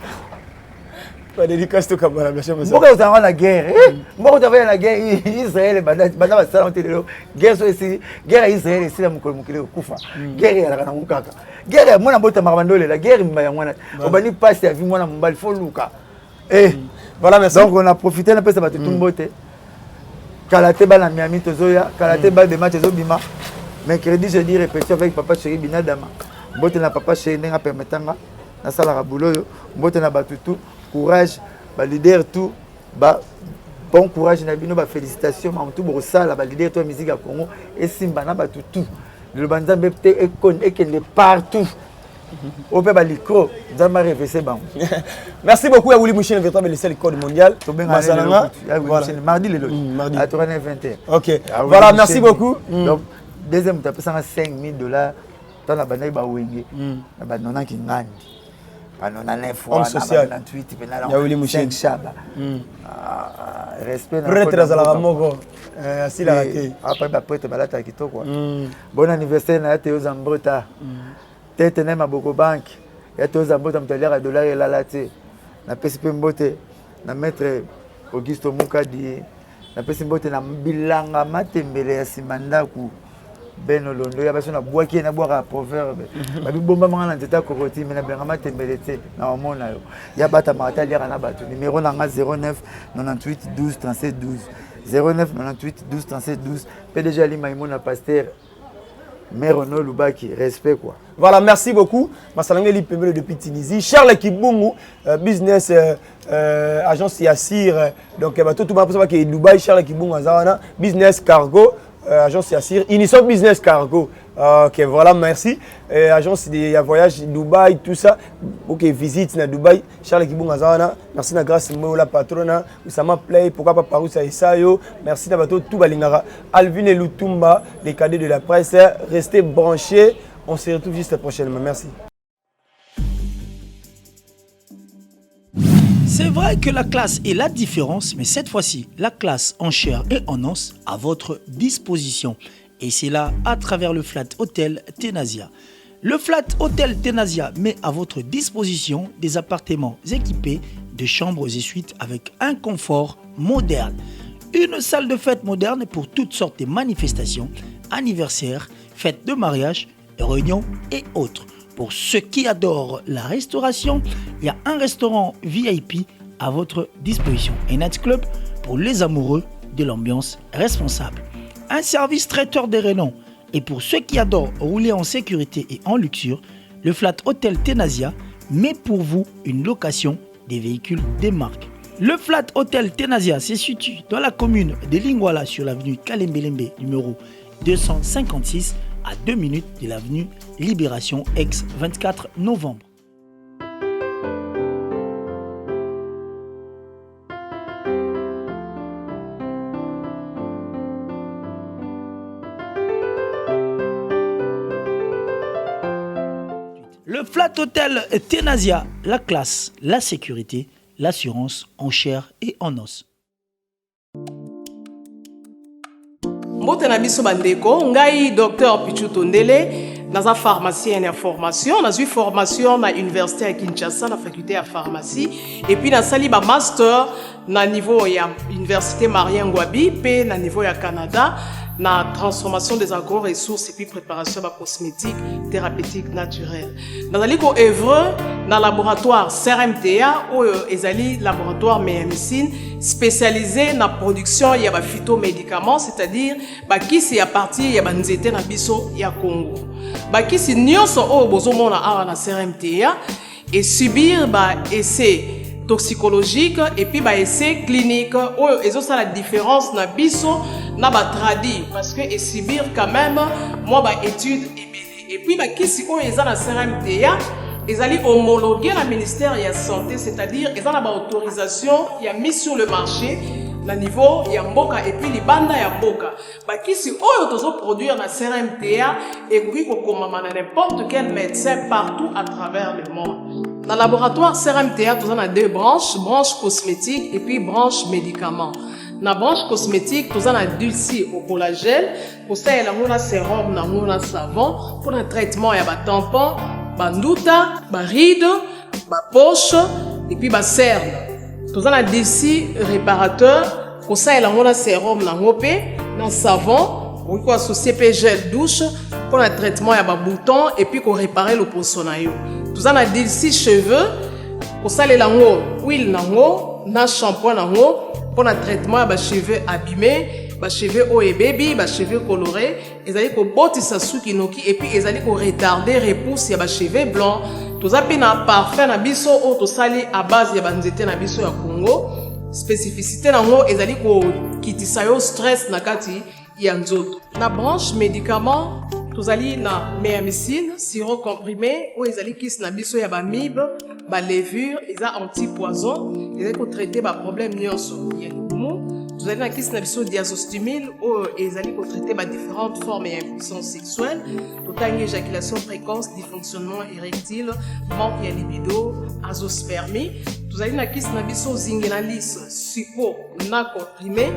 pas dédicace to kabala monsieur Moussa boka uzanga na guerre boka utavaya na guerre Israël banda ba sala ntelo guerre so esi guerre Israël esi la mukile kufa guerre ya kana mukaka guerre mona bota marabandole la guerre mba ya mwana obani passe ya vie mwana mbali fo luka voilà merci donc on a profité na pesa ba tutumbote kalaté ba na Miami tozoya kalaté ba de match ezobima mercredi jeudi répétition avec papa chéri Binadama bote na papa chéri ndenga permetanga na sala ka boulot bote na batutu courage ba leader tout ba bon courage na bino ba félicitations ma tout bosala ba leader tout musique ya Congo et simba na batutu le banzambe te ekende partout au pe ba liko nzamba réveiller bango. Merci beaucoup à Willy Mouchel véritable le seul code mondial Masalanga mardi le mardi à 2021. OK voilà merci beaucoup donc deuxième tu as payé $5,000 dans la banaille ba wenge na ba nona ki ngandi ba nona 9 fois na 28 penala ya Willy Mouchel shaba respect na prêtre azala moko asila raté après ba prêtre balata kitoko bon anniversaire na Théo Zambrota tete na Maboko Bank ya Théo Zambrota mtaliaka dollar et la laté na PSP mbote na maître Auguste Mukadi na PSP mbote na bilanga matembele ya simandaku Beno Londo ya baso na boaki na boaka proverbe babi bomba manga na teta kokoti mais na bilanga matembele te na omona yo ya bata marata liaka na bato numéro na nga 09 98 12 37 12 09 98 12 37 12 PDG Ali Maïmouna Pasteur Merono Lubaki, respect quoi. Voilà, merci beaucoup. Masalangeli Pembele depuis Tunisie. Charles Kibungu, business agence Yassir. Donc, tout le monde qui est Dubaï, Charles Kibungu, business cargo, agence Yassir. Initial business cargo. Ok, voilà, merci. Agence de voyage Dubaï, tout ça. Ok, visite na Dubaï. Charles Kibungu, merci na grâce la patrona. Usama Play, pourquoi pas Parousa Isayo. Merci na bateau tout balingara. Alvin et Lutumba, les cadets de la presse. Restez branchés. On se retrouve juste prochainement. Merci. C'est vrai que la classe est la différence, mais cette fois-ci, la classe en chair et en os à votre disposition. Et c'est là à travers le Flat Hotel Tenasia. Le Flat Hotel Tenasia met à votre disposition des appartements équipés de chambres et suites avec un confort moderne. Une salle de fête moderne pour toutes sortes de manifestations, anniversaires, fêtes de mariage, réunions et autres. Pour ceux qui adorent la restauration, il y a un restaurant VIP à votre disposition. Un nightclub pour les amoureux de l'ambiance responsable. Un service traiteur de renom. Et pour ceux qui adorent rouler en sécurité et en luxure, le Flat Hotel Tenasia met pour vous une location des véhicules des marques. Le Flat Hotel Tenasia se situe dans la commune de Lingwala sur l'avenue Kalembelembe numéro 256 à 2 minutes de l'avenue Libération ex 24 novembre. Le Flat Hotel Tenasia, la classe, la sécurité, l'assurance en chair et en os. Mbote na biso bandeko, ngai docteur Pichu Tondele, naza pharmacien en formation, naza formation na université à Kinshasa na faculté à pharmacie et puis na sali ba master na niveau ya université Marien Ngouabi pe na niveau ya Canada na transformation des agro-ressources et puis préparation de cosmétiques thérapeutiques naturelles. Nazali ko œuvre na laboratoire CRMTA ou ezali laboratoire médecine spécialisé na production ya ba phytomédicaments, c'est-à-dire ba kisi ya partie ya banzete na biso ya Congo. Ba kisi nyonso o bozomona awa na CRMTA et subir ba essai toxicologique et puis ba essai clinique ou et ça la différence na biso na ba tradi parce que et subir quand même moi ba étude et puis ba kisi o eza na CRMTA ezali homologué na ministère ya santé, c'est-à-dire ezana ba autorisation ya mise sur le marché na niveau ya mboka et puis libanda ya mboka ba kisi oyo tozo produire na CRMTA et puis ko komama na n'importe quel médecin partout à travers le monde. Dans le laboratoire CRMTA, nous avons deux branches, branche cosmétique et puis branche médicaments. Dans la branche cosmétique, nous avons dulci au collagène, pour ça, il y a un sérum, un savon, pour le traitement, il y a un tampon, un ndouta, un ride, une poche, et puis un cerne. Nous avons dulci réparateur, pour ça, il y a un sérum, un savon, pour associer gel douche, pour le traitement, il y a un bouton, et puis pour réparer le poissonaillot. Nous avons dit 6 cheveux pour ça les lango huile nango na shampoing nango pour le traitement ba cheveux abîmés ba cheveux o et baby ba cheveux colorés ezali ko botisa suki noki et puis ezali ko retarder repousse ya ba cheveux blancs tous api na parfum na biso o to sali à base ya banzete na biso ya Congo spécificité nango ezali ko kitisa yo stress na kati ya nzoto. Na branche médicaments tous allons na méamycine, sirop comprimé, ou ils allons kis na biso ya ba mib, ba levure, ils a anti-poison, ils allons traiter ba problème nyonso. Tous allons na kis na biso diazostimile, ou ils allons traiter ba différentes formes d'impuissance sexuelle, tout en éjaculation précoce, dysfonctionnement érectile, manque de libido, azoospermie. Tous allons na kis na biso zingenalis, supo, na comprimé,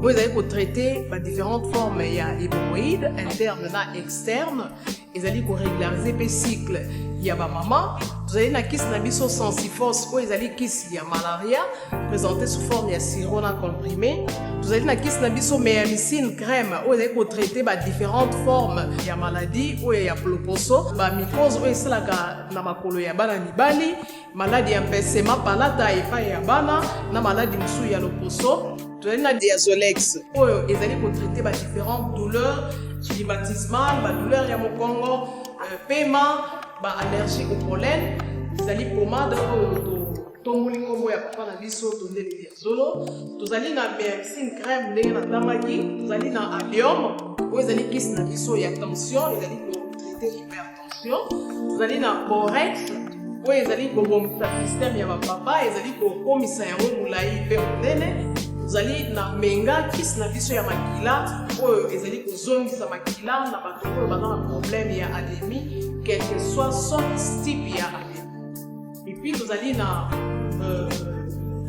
où ils allons traiter ba différentes formes d'hémorroïdes internes na externe, ils allaient régulariser le cycle. Il y a ma maman, vous allez na kiss na biso sensifos, où ils allaient kiss il y a malaria, présenté sous forme de sirop na comprimé. Vous allez na kiss na biso méamycine crème, où ils allaient traiter différentes formes il y a maladie, où il y a ploposo, ba mycose, où ils allaient na makolo ya bana mibali, maladie empêchement palata et pas ya bana, na maladie msou ya loposo. Vous allez na diazolex, où ils allaient traiter différentes douleurs climatismales, douleurs ya mokongo, paiement, allergie au pollen, vous allez pommade tomolingo ya papa na biso tondele diazolo, vous allez na méamycine crème ndenge na tamaki, vous allez na allium, vous allez kiss na biso ya tension, vous allez traiter hypertension, vous allez na borex, vous allez kobomisa système ya papa, vous allez komisa yango mulai pe monene. Vous allez na menga kiss na biso ya makila ou ezali kozongisa makila na bato oyo baza na problème ya anémie quel que soit son type ya anémie. Et puis vous allez na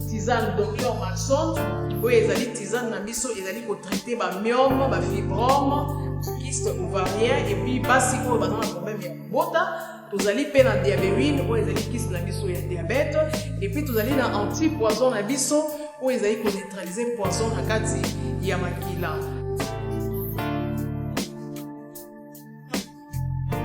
tisane Dr Maxon ou ezali tisane na biso ezali ko traiter ba myome ba fibrome kyste ovarien et puis basi oyo baza na problème ya bota. Vous allez payer na diabétine ou ezali kiss na biso ya diabète et puis vous allez na anti-poison na biso ou ils allaient neutraliser poison na kati ya makila.